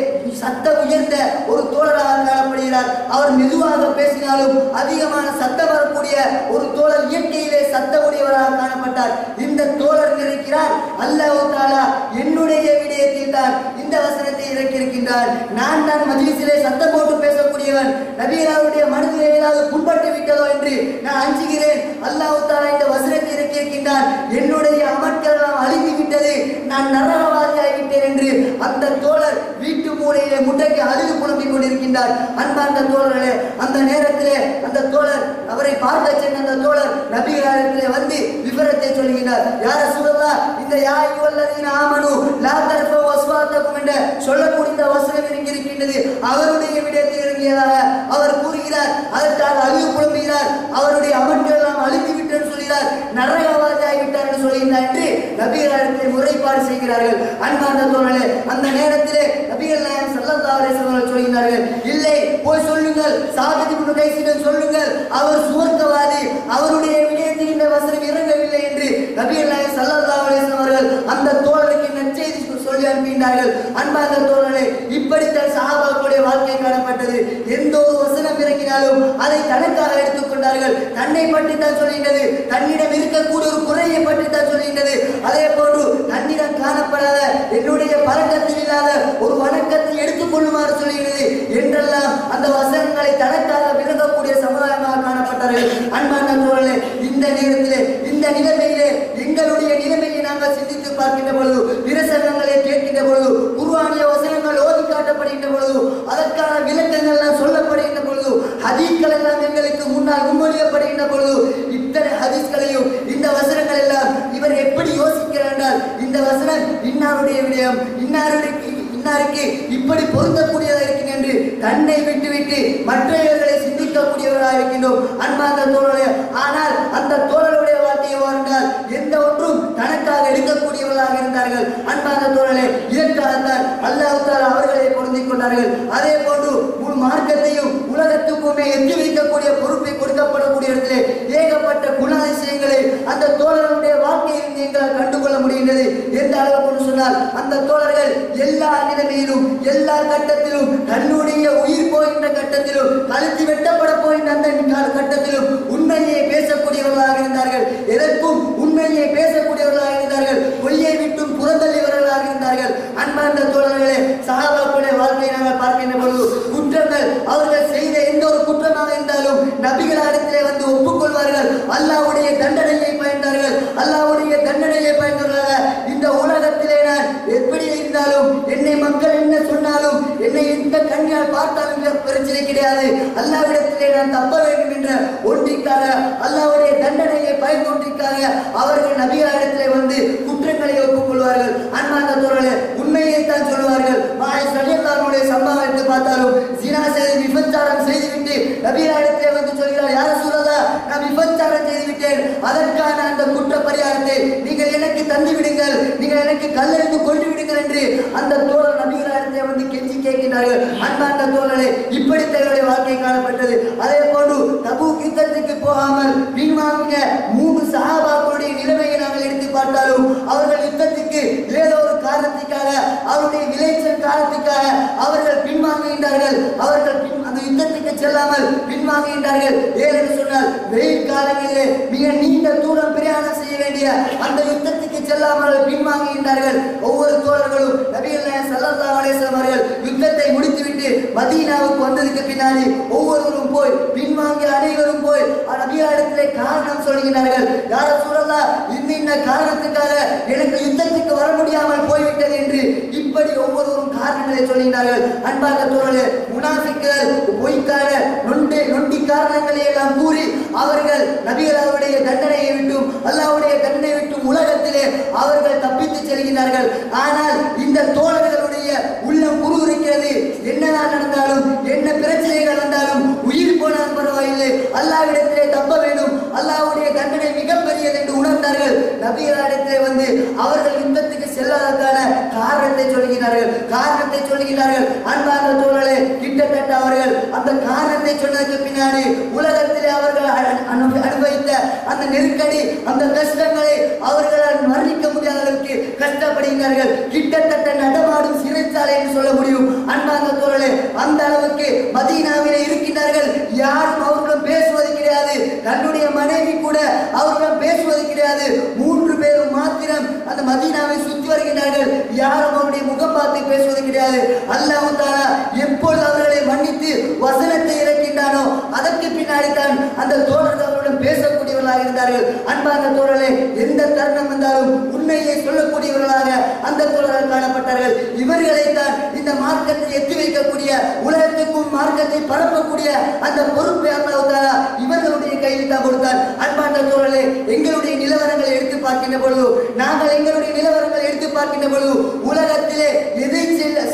சத்தம் உயர்ந்த ஒரு தோழராக காணப்படுகிறார். அவர் மெதுவாக பேசினாலும் அதிகமான சத்தம் வரக்கூடிய ஒரு தோழர் இயற்கையிலே சத்தமுடையவராக காணப்பட்டார். இந்த தோழர் இருக்கிறார், அல்லாஹ் தஆலா என்னுடைய விடயத்தில் தான் இந்த வசனத்தை இறக்கியிருக்கின்றார். நான் தான் மஜ்லிஸிலே சத்தம் போட்டு பேசக்கூடியவன், நபிகளாருடைய மனதிலே ஏதாவது புண்பட்டு விட்டதோ என்று நான் அஞ்சுகிறேன். அல்லாஹ் தஆலா இந்த வசனத்தை இறக்கியிருக்கின்றார். என்னுடைய அமல்கள் எல்லாம் அழிந்து விட்டது, நான் நரகவாதியாகிவிட்டேன் என்று அந்த தோழர் வீட்டு மூலையிலே முடங்கி அழுது புலம்பிக் கொண்டிருக்கின்றார். அன்பார்ந்த தோழர்களே, அந்த நேரத்திலே அந்த தோழர் அவரை பார்க்க சென்ற அந்த தோழர் நபிகளாரிடத்திலே வந்து விவரத்தை சொல்கிறார். யா ரசூலல்லாஹ், இந்த யா அய்யுஹல்லதீன ஆமனு லா தர்ஃபஉ அஸ்வாதகும் என்ற சொல்லக்கூடிய இந்த வசனம் இருக்கின்றது. அவருடைய விடயத்தில் இறங்கியதாக அவர் கூறுகிறார். அதற்காக அழுது புலம்புகிறார். அவருடைய அமல்கள் எல்லாம் அழிந்து விட்டேன்னு சொல்கிறார், நரகவாதியாகிவிட்டார் என்று சொல்கிறார் என்று நபிகளாரிடத்திலே முறைப்பாடு செய்கிறார்கள். அன்பார்ந்த தோழர்களே, அந்த நேரத்திலே நபிகள் நாயகம் ஸல்லல்லாஹு அலைஹி வஸல்லம் சொல்கிறார்கள், இல்லை, போய் சொல்லுங்கள், சாபித் இப்னு கைஸிடம் சொல்லுங்கள், அவர் சுவர்க்கவாதி, அவருடைய விடயத்தில் இந்த வசனம் இறங்கவில்லை என்று நபிகள் நாயகம் ஸல்லல்லாஹு அலைஹி வஸல்லம் அவர்கள் அந்த தோழருக்கு நற்செய்தி சொல்லி அனுப்பினார்கள். அன்பார்ந்த தோழர்களே, இப்படித்தான் சஹாபாக்களுடைய வாழ்க்கை காணப்பட்டது. எந்த ஒரு வசனம் இறங்கினாலும் அதை தனக்காக எடுத்துக்கொண்டார்கள். தன்னை பற்றி தான் சொல்கின்றது, தன்னிடம் இருக்கக்கூடிய ஒரு குறையை பற்றி தான் சொல்கின்றது. அதே போன்று தன்னிடம் காணப்படாத, என்னுடைய பழக்கத்தில் இல்லாத ஒரு வணக்கத்தை எடுத்துக் கொள்ளுமாறு சொல்கிறது என்றெல்லாம் அந்த வசனங்களை தனக்காக விளங்கக்கூடிய சமுதாயமாக காணப்பட்டார்கள். அன்பான தோழர்களே, இந்த நேரத்திலே, இந்த நிலைமையிலே எங்களுடைய நிலைமையை நாங்கள் சிந்தித்து பார்க்கின்ற பொழுது, பிரசங்கங்களை கேட்கின்ற பொழுது, குர்ஆனிய வசனங்கள் ஓதி காட்டப்படுகின்ற பொழுது, அதற்கான விளக்கங்கள் சொல்லப்படுகின்ற பொழுது, ஹதீஸ்கள் எல்லாம் எங்களுக்கு முன்னால் முன்மொழியப்படுகின்ற பொழுது, இத்தனை ஹதீஸ்களையும் இந்த வசனங்கள் எல்லாம் இவர் எப்படி யோசிக்கிறார் என்றால், இந்த வசனம் இன்னாருடைய விடயம், இன்னாருக்கு இப்படி பொருந்தக்கூடியதாக இருக்கின்ற என்று தன்னை விட்டுவிட்டு மற்றவர்களை சிந்திக்கக்கூடியவராக இருக்கின்றோம். அன்பார்ந்த தோழர்களே, ஆனால் அந்த தோழருடைய வாழ்க்கையை வாழ்ந்தால் எந்த ஒன்றும் தனக்காக எடுக்கக்கூடியவர்களாக இருந்தார்கள். அன்பார்ந்த தோழர்களே, இதற்காகத்தான் அல்லாஹ் தஆலா அவர்களை பொருந்திக் கொண்டார்கள். அதே போன்று முழு மார்க்கத்தையும் உலகத்துக்குமே எட்டி வைக்கக்கூடிய பொறுப்பை கொடுக்கப்படக்கூடிய இடத்திலே ஏகப்பட்ட குணாதிசயங்களை அந்த தோழர்களுடைய வாழ்க்கையில் நீங்கள் கண்டுகொள்ள முடிகின்றது. எந்த அளவுக்கு சொன்னால், அந்த தோழர்கள் எல்லா நிலைமையிலும், எல்லா கட்டத்திலும், தன்னுடைய உயிர் போகின்ற கட்டத்திலும், கழுத்து வெட்டப்பட போகின்ற அந்த கட்டத்திலும் உண்மையை பேசக்கூடியவர்களாக இருந்தார்கள். எதற்கும் உண்மையை பேசக்கூடியவர்களாக இருந்தார்கள். பொய்யை விட்டும் புறந்தள்ளியவர்களாக இருந்தார்கள். அன்பார்ந்த தோழர்களே, சஹாபாக்களுடைய வாழ்க்கையை நாங்கள் பார்க்கின்ற பொழுது, குற்றங்கள் அவர்கள் செய்த எந்த ஒரு குற்றமாக இருந்தாலும் நபிகளிடத்திலே வந்து ஒப்புக்கொள்வார்கள். அல்லாஹ்வுடைய தண்டனையை பயந்தார்கள். அல்லாஹ்வுடைய தண்டனையை பயந்தவர்களாக இந்த உலகத்திலே நான் எப்படி இருந்தாலும், என்னை மக்கள் என்ன சொன்னாலும், என்னை எந்த கண்ணியால் பார்த்தாலும் பிரச்சனை கிடையாது, அல்லாஹ்விடத்திலே நான் தப்ப வேண்டும் என்ற ஒன்றிற்காக, அல்லாஹ்வுடைய தண்டனையை பயந்தொன்றிற்காக அவர்கள் நபிகளிடத்திலே வந்து குற்றங்களை ஒப்புக்கொள்வார்கள். அன்பார்ந்த தோழர்களே, உண்மையை தான் சொல்வார்கள். மாயிஸ் ரலியல்லாஹு அன்ஹுடைய சம்பவம் எடுத்து பார்த்தாலும், ஜினா செய்து விபச்சாரம் செய்துவிட்டு நபிகளிடத்திலே வந்து சொல்கிறார், யா ரசூலல்லாஹ், நான் விபச்சாரம் செய்துவிட்டேன், விட்டேன், அதற்கான அந்த குற்ற பரிகாரத்தை நீங்கள் எனக்கு தந்து விடுங்கள், நீங்கள் எனக்கு கல்லெடுத்து கொண்டு விடுங்கள் என்று அந்த தோழர் நபிகளிடத்தை வந்து கெஞ்சி கேட்கிறார்கள். அன்பார்ந்த தோழர்களே, இப்படி தங்களுடைய வாழ்க்கை காணப்பட்டது. அதே போன்று தபூக் யுத்தத்துக்கு போகாமல் பின்வாங்கிய 3 சஹாபாக்களுடைய நிலைமையை நாங்கள் எடுத்து பார்த்தாலும் அவர்கள் யுத்தத்துக்கு ஏதோ ஒரு காரணத்துக்காக, அவருடைய விளைச்சல் காரணத்துக்காக அவர்கள் பின்வாங்குகின்றார்கள். அவர்கள் அந்த யுத்தத்துக்கு செல்லாமல் பின்வாங்குகின்றார்கள். ஏனென்று சொன்னால் வெயில் காலங்களிலே மிக நீண்ட தூரம் பிரயாணம் செய்ய வேண்டிய அந்த யுத்தத்துக்கு செல்லாமல் பின்வாங்குகின்றார்கள். ஒவ்வொரு தோழர்களும் நபிகள் நாயகம் ஸல்லல்லாஹு அலைஹி வஸல்லம் அவர்கள் யுத்தத்தை முடித்துவிட்டு மதீனாவுக்கு வந்ததுக்கு பின்னாடி ஒவ்வொருவரும் போய் பின்வாங்கிய அனைவரும் போய் நபிகளிடத்திலே காரணம் சொல்கிறார்கள். யா ரசூலல்லாஹ், இந்த காரணத்துக்காக எனக்கு யுத்தத்துக்கு வர முடியாமல் போய்விட்டது என்று இப்படி ஒவ்வொருவரும் காரணங்களை சொல்கிறார்கள். அன்பார்ந்த தோழர்களே, முனாஃபிக்குகள் பொய்க்கார நொண்டி காரணங்களை எல்லாம் கூறி அவர்கள் நபிகளுடைய தண்டனையை விட்டும் அல்லாஹ்வுடைய தண்டனை விட்டும் உலகத்திலே அவர்கள் தப்பித்து செல்கிறார்கள். ஆனால் இந்த தோழர்களுடைய உள்ளம் குறுகுறுக்கிறது. என்னதான் நடந்தாலும், என்ன பிரச்சனைகள் வந்தாலும், உயிர் போனாலும் பரவாயில்லை, அல்லாஹ்விடத்திலே தப்ப வேண்டும், அல்லாஹ்வுடைய தண்டனை மிகப்பெரியது என்று உணர்ந்தார்கள். நபிகளிடத்திலே வந்து அவர்கள் யுத்தத்துக்கு செல்லாததான காரணத்தை சொல்கிறார்கள். அன்பார்ந்த தோழர்களே, கிட்டத்தட்ட அவர்கள் அந்த காரணத்தை சொன்னதுக்கு பின்னாடி உலகத்திலே அவர்கள் அனுபவித்த அந்த நெருக்கடி, அந்த கஷ்டங்களை அவர்களால் மரணிக்க முடியாத அளவுக்கு கஷ்டப்படுகிறார்கள். கிட்டத்தட்ட நடமாடும் சிறைச்சாலை என்று சொல்ல முடியும். அன்பார்ந்த தோழர்களே, அந்த அளவுக்கு மதீனாவிலே இருக்கின்றார்கள். யாரும் அவர்களுடன் பேசுவது கிடையாது. தன்னுடைய மனைவி கூட அவர்களுடன் பேசுவது கிடையாது. 3 பேரும் மாத்திரம் அந்த மதீனாவை சுற்றி வருகிறார்கள். யாரும் அவருடைய முகம் பார்த்து பேசுவது கிடையாது. அல்லாஹ் தஆலா எப்பொழுது அவர்களை மன்னித்து வசனத்தை இறக்கின்றானோ அதற்கு பின்னாடி தான் அந்த தோழர்கள் அவருடன் பேசக்கூடியவர்களாக இருந்தார்கள். அன்பார்ந்த தோழர்களே, எந்த தருணம் வந்தாலும் உண்மையை சொல்லக்கூடியவர்களாக அந்த தோழர்கள் காணப்பட்டார்கள். இவர்களை தான் இந்த மார்க்கத்தை எத்தி வைக்கக்கூடிய, உலகத்துக்கும் மார்க்கத்தை பரப்பக்கூடிய அந்த பொறுப்பை அல்லாஹ் தஆலா இவர்களுடைய கையில் தான் கொடுத்தார். அன்பார்ந்த தோழர்களே, எங்களுடைய நிலவரங்களை எடுத்து பார்க்கின்ற பொழுது, நாங்கள் எங்களுடைய நிலவரங்களை எடுத்து பார்க்கின்ற பொழுது உலகத்திலே எதை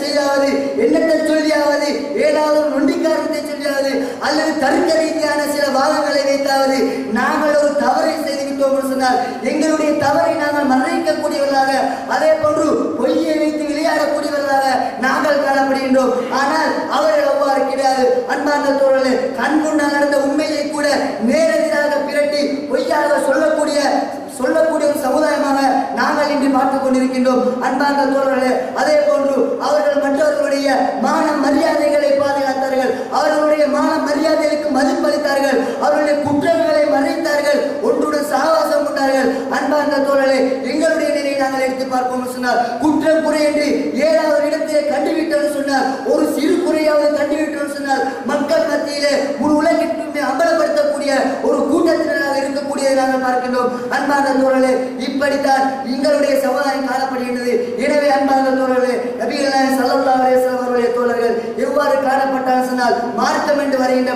செய்யாவது, என்னத்தை சொல்லியாவது, ஏதாவது நொண்டிக்காரத்தை சொல்லியாவது அல்லது தர்க்க ரீதியான சில வாதங்களை வைத்தாவது நாங்கள் ஒரு தவறை செய்துவிட்டோம் என்று சொன்னால் எங்களுடைய தவறை நாங்கள் மறைக்கக்கூடியவர்களாக, அதே போன்று பொய்யை வைத்து விளையாடக்கூடியவர்களாக நாங்கள் காணப்படுகின்றோம். ஆனால் அவர்கள் அவ்வாறு கிடையாது. அன்பார்ந்த தோழர்களே, கண் முன்னால் நடந்த உண்மையை கூட நேரடியாக பிரட்டி பொய்யாக சொல்லக்கூடிய ஒரு சமுதாயமாக நாங்கள் இன்று பார்த்துக் கொண்டிருக்கின்றோம். அன்பார்ந்த தோழர்களே, அதே போன்று அவர்கள் மற்றவர்களுடைய மான மரியாதைகளை பாதுகாத்தார்கள். அவர்களுடைய மான மரியாதைகளுக்கு மதிப்பளித்தார்கள். அவர்களுடைய குற்றங்களை மறைத்தார்கள். ஒன்றுடன் சகவாசம் கொண்டார்கள். அன்பார்ந்த தோழர்களே, எங்களுடைய நிலையை நாங்கள் எடுத்து பார்ப்போம் சொன்னால், குற்றம் குறை என்று ஏதாவது இடத்திலே கண்டுவிட்டோம் சொன்னால், ஒரு சிறு குறையாவது கண்டுவிட்டோம் சொன்னால் மக்கள் மத்தியிலே முழு உலகிற்குமே அம்பலப்படுத்தக்கூடிய ஒரு கூட்டத்தினராக இருக்கக்கூடியதை நாங்கள் பார்க்கின்றோம். அன்பார்ந்த தோழர்களே, இப்படித்தான் எங்களுடைய சமுதாயம் காணப்படுகின்றது. எனவே அன்பார்ந்த தோழர்களே, நபிகள் நாயகம் ஸல்லல்லாஹு அலைஹி வஸல்லம் அவருடைய தோழர்கள் எவ்வாறு காணப்பட்டார் சொன்னால், மார்க்கம் என்று வருகின்ற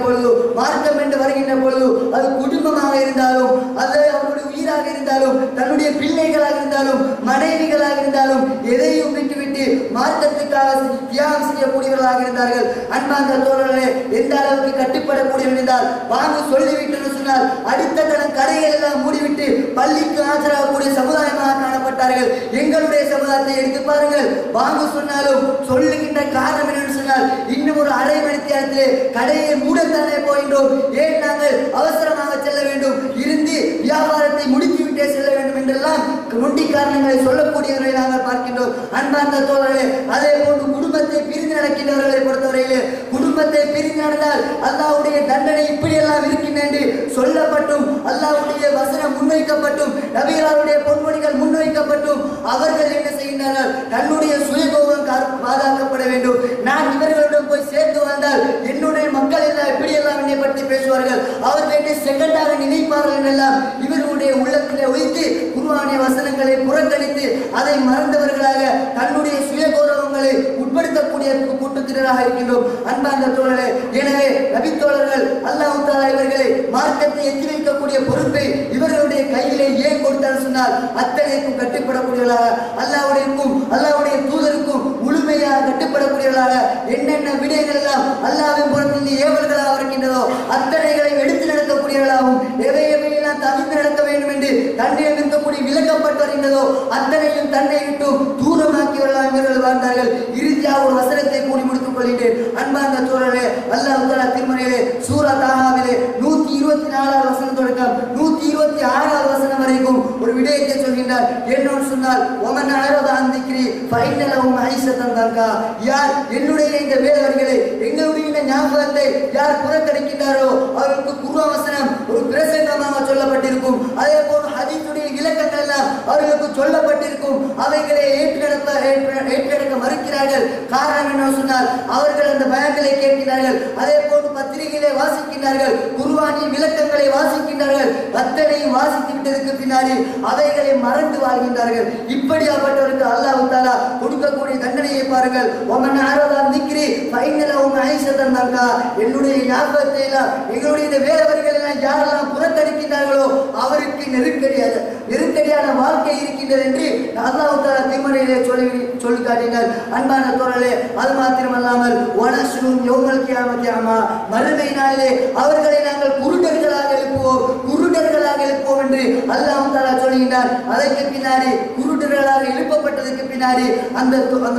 பொழுது அது குடும்பமாக இருந்தாலும், அது அவருடைய உயிராக இருந்தாலும், தன்னுடைய பிள்ளைகளாக இருந்தாலும், மனைவிகளாக இருந்தாலும் எதையும் விட்டுவிட்டு மார்க்கத்துக்காக தியாகம் செய்யக்கூடியவர்களாக இருந்தார்கள். அன்பார்ந்த தோழர்களே, எந்த அளவுக்கு கட்டுப்படக்கூடியவர்கள் என்றால், வாங்க சொல்லிவிட்டு சொன்னால் அடுத்த தனம் கடைகள் எல்லாம் மூடிவிட்டு பள்ளிக்கு ஆஜராகக்கூடிய சமுதாயமாக காணப்பட்டார்கள். எங்களுடைய சமுதாயத்தை எடுத்து பாருங்கள். வாங்க சொன்னாலும் சொல்லுகின்ற காரணம் என்னன்னு சொன்னால், இன்னும் ஒரு அரை மணி நேரத்திலே கடையை மூடத்தானே போகின்றோம், ஏன் நாங்கள் அவசரமாக செல்ல வேண்டும், இருந்து வியாபாரத்தை முடித்துவிட்டே செல்ல வேண்டும் என்றெல்லாம் நொண்டி காரணங்களை சொல்லக்கூடியவர்களை நாங்கள் பார்க்கின்றோம். அன்பார்ந்த தோழர்களே, அதே போன்று குடும்பத்தை பிரிந்து நடக்கின்றவர்களை பொறுத்தவரையிலே, குடும்பத்தை பிரிந்து நடந்தால் அல்லாஹ்வுடைய தண்டனை இப்படியெல்லாம் இருக்கின்ற என்று சொல்லப்பட்டும், அல்லாஹ்வுடைய வசனம் முன்வைக்கப்பட்டும், நபிகளுடைய பொன்மொழிகள் முன்வைக்கப்பட்டும் அவர்கள் என்ன செய்கின்றார்கள், தன்னுடைய சுயகோபம் பாதுகாக்கப்பட வேண்டும். நான் இவர்களிடம் போய் சேர்ந்து வந்தால் என்னுடைய மக்கள் எல்லாம் இப்படியெல்லாம் என்னை பற்றி பேசுவார்கள், அவர்கள் செகண்டாக நினைப்பார்கள் என்றெல்லாம் இவர்களுடைய உள்ளத்திலே வைத்து குர்ஆனிய வசனங்களை புறக்கணித்து அதை மறந்தவர்களாக தன்னுடைய சுயகௌரவங்களை உட்படுத்தக்கூடிய கூட்டத்தினராக இருக்கின்றோம். அன்பார்ந்த தோழர்களே, எனவே நபி தோழர்கள் அல்லாஹ் தஆலா இவர்களை மார்க்கத்தை எத்தி வைக்கக்கூடிய பொறுப்பை இவர்களுடைய கையிலே ஏன் கொடுத்தார் சொன்னால், அத்தனைக்கும் கட்டுப்படக்கூடியவர்களாக, அல்லாஹ்வுடைய தூதருக்கும் முழுமையாக கட்டுப்படக்கூடியவர்களாக, என்னென்ன விடயங்கள் எல்லாம் அல்லாஹ்வின் புறத்தில் ஏவல்களாக இருக்கின்றதோ அத்தனைகளை எடுத்து நடக்கக்கூடியவர்களாகவும், எவையெல்லாம் தவிர்த்து அத்தனையும் தன்னை விட்டு தூரமாக்கியவர்களாக இவர்கள் வாழ்ந்தார்கள். இறுதியாக ஒரு வசனத்தை கூறி முடித்துக் கொள்கிறேன். அன்பார்ந்த தோழர்களே, அல்லாஹ் தஆலா திருமறையிலே சூரா தாஹாவிலே 124வது வசனம் தொடக்கம் 126வது வசனம் வரைக்கும் ஒரு விடயத்தை சொல்கின்றார். என்னன்னு சொன்னால் ஒமன் அஅரத அன் திக்ரி ஃபஇன்ன லஹு மஈஷத்தன் தன்கா. யார் என்னுடைய இந்த வேதவர்களை எங்களுடைய இந்த ஞாபகத்தை யார் புறக்கணிக்கின்றாரோ அவருக்கு குர்ஆன் வசனம் ஒரு பிரசங்கமாக சொல்லப்பட்டிருக்கும். அதே போல் ஹதீஸுடைய விளக்கங்கள் எல்லாம் அவர்களுக்கு சொல்லப்பட்டிருக்கும். அவைகளை ஏற்றெடுக்க மறுக்கிறார்கள். காரணம் என்ன சொன்னால் அவர்கள் அந்த பயங்களை கேட்கிறார்கள். அதே போல் பத்திரிகைகளை வாசிக்கின்றார்கள், குர்ஆனின் விளக்கங்களை வாசிக்கின்றார்கள். அத்தனையும் வாசித்து விட்டதற்கு பின்னாடி அவைகளை மறந்து வாழ்கின்றார்கள். இப்படியாப்பட்டவருக்கு அல்லாஹ் தஆலா கொடுக்கக்கூடிய தண்டனையை பாருங்கள். ஒமன் அஅரத அன் திக்ரி ஃபஇன்ன லஹு மஈஷத்தன் தன்கா. என்னுடைய ஞாபகத்தை எல்லாம் எங்களுடைய இந்த வேதவர்கள் எல்லாம் யாரெல்லாம் புறக்கணிக்கின்றார்களோ அவருக்கு நெருக்கடியான வாழ்க்கை இருக்கின்றது என்று அல்லாஹ் தஆலா திருமறையிலே சொல்லி காட்டினார். அன்பான தோழர்களே, அது மாத்திரமல்லாமல் வனஷ்ரும் யௌமல் கியாமத்தி அமா, மறுமை நாளிலே அவர்களை நாங்கள் குருடர்களாக எழுப்புவோம் என்று அல்லாஹ் தஆலா சொல்கிறார். அதற்கு பின்னாடி குருடர்களாக எழுப்பப்பட்டதற்கு பின்னாடி அந்த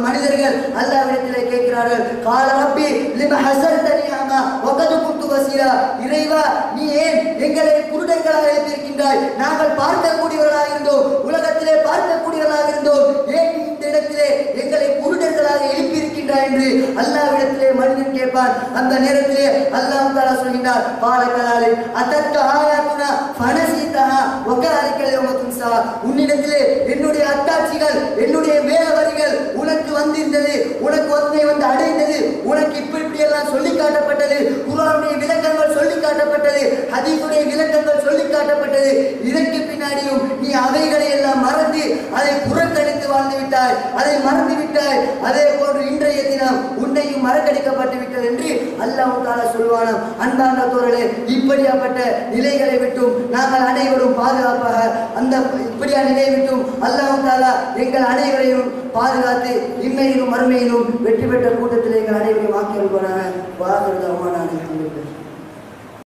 மனிதர்கள் அல்லாஹ்விடத்திலே கேட்கிறார்கள், கால ரப்பி லிம ஹஸர்தனி அமா வகத் குன்து பஸீரா. இறைவா, நீ ஏன் எங்களை குருடர்களாக எழுப்பியிருக்கின்றாய்? நாங்கள் பார்க்கக்கூடியவர்களாக இருந்தோம், உலகத்திலே பார்க்கக்கூடியவர்களாக இருந்தோம், ஏன் இந்த இடத்திலே எங்களை குருடர்களாக எழுப்பியிருக்கின்றாய் என்று அல்லாஹ்விடத்திலே மனிதன் கேட்பான். அந்த நேரத்திலே அல்லாஹ் தஆலா சொல்கிறார், பாலகலாலே அதக்க ஆயாத்துனா ஃபனஸீதஹா வகஅலிகல் யௌம துன்ஸா. உன்னிடத்திலே என்னுடைய அத்தாட்சிகள், என்னுடைய வேதவரிகள் உனக்கு வந்திருந்தது, உனக்கு வந்து அடைந்தது, உனக்கு இப்படி எல்லாம் சொல்லி காட்டப்பட்டது, குர்ஆனுடைய விளக்கங்கள் சொல்லி காட்டப்பட்டது, ஹதீஸுடைய விளக்கங்கள் சொல்லி காட்டப்பட்டது. இதற்கு பின்னாடியும் நீ அவைகளை எல்லாம் மறந்து அதை புறக்கணித்து வாழ்ந்து விட்டாய், அதை மறந்து விட்டாய். அதே போன்று இன்றைய தினம் உன்னையும் மறக்கடிக்கப்பட்டு விட்டது என்று அல்லாஹ் தஆலா சொல்வானாம். அன்பார்ந்த தோழர்களே, இப்படியாப்பட்ட நிலைகளை விட்டும் நாங்கள் அனைவரும் பாதுகாப்பாக அந்த இப்படியான நிலையை விட்டும் அல்லாஹ் தஆலா எங்கள் அனைவரையும் பாதுகாத்து இம்மையிலும் மறுமையிலும் வெற்றி பெற்ற கூட்டத்தில் எங்கள் அனைவரையும் ஆக்கியல்வானாக. வாஹிரு தஅவானா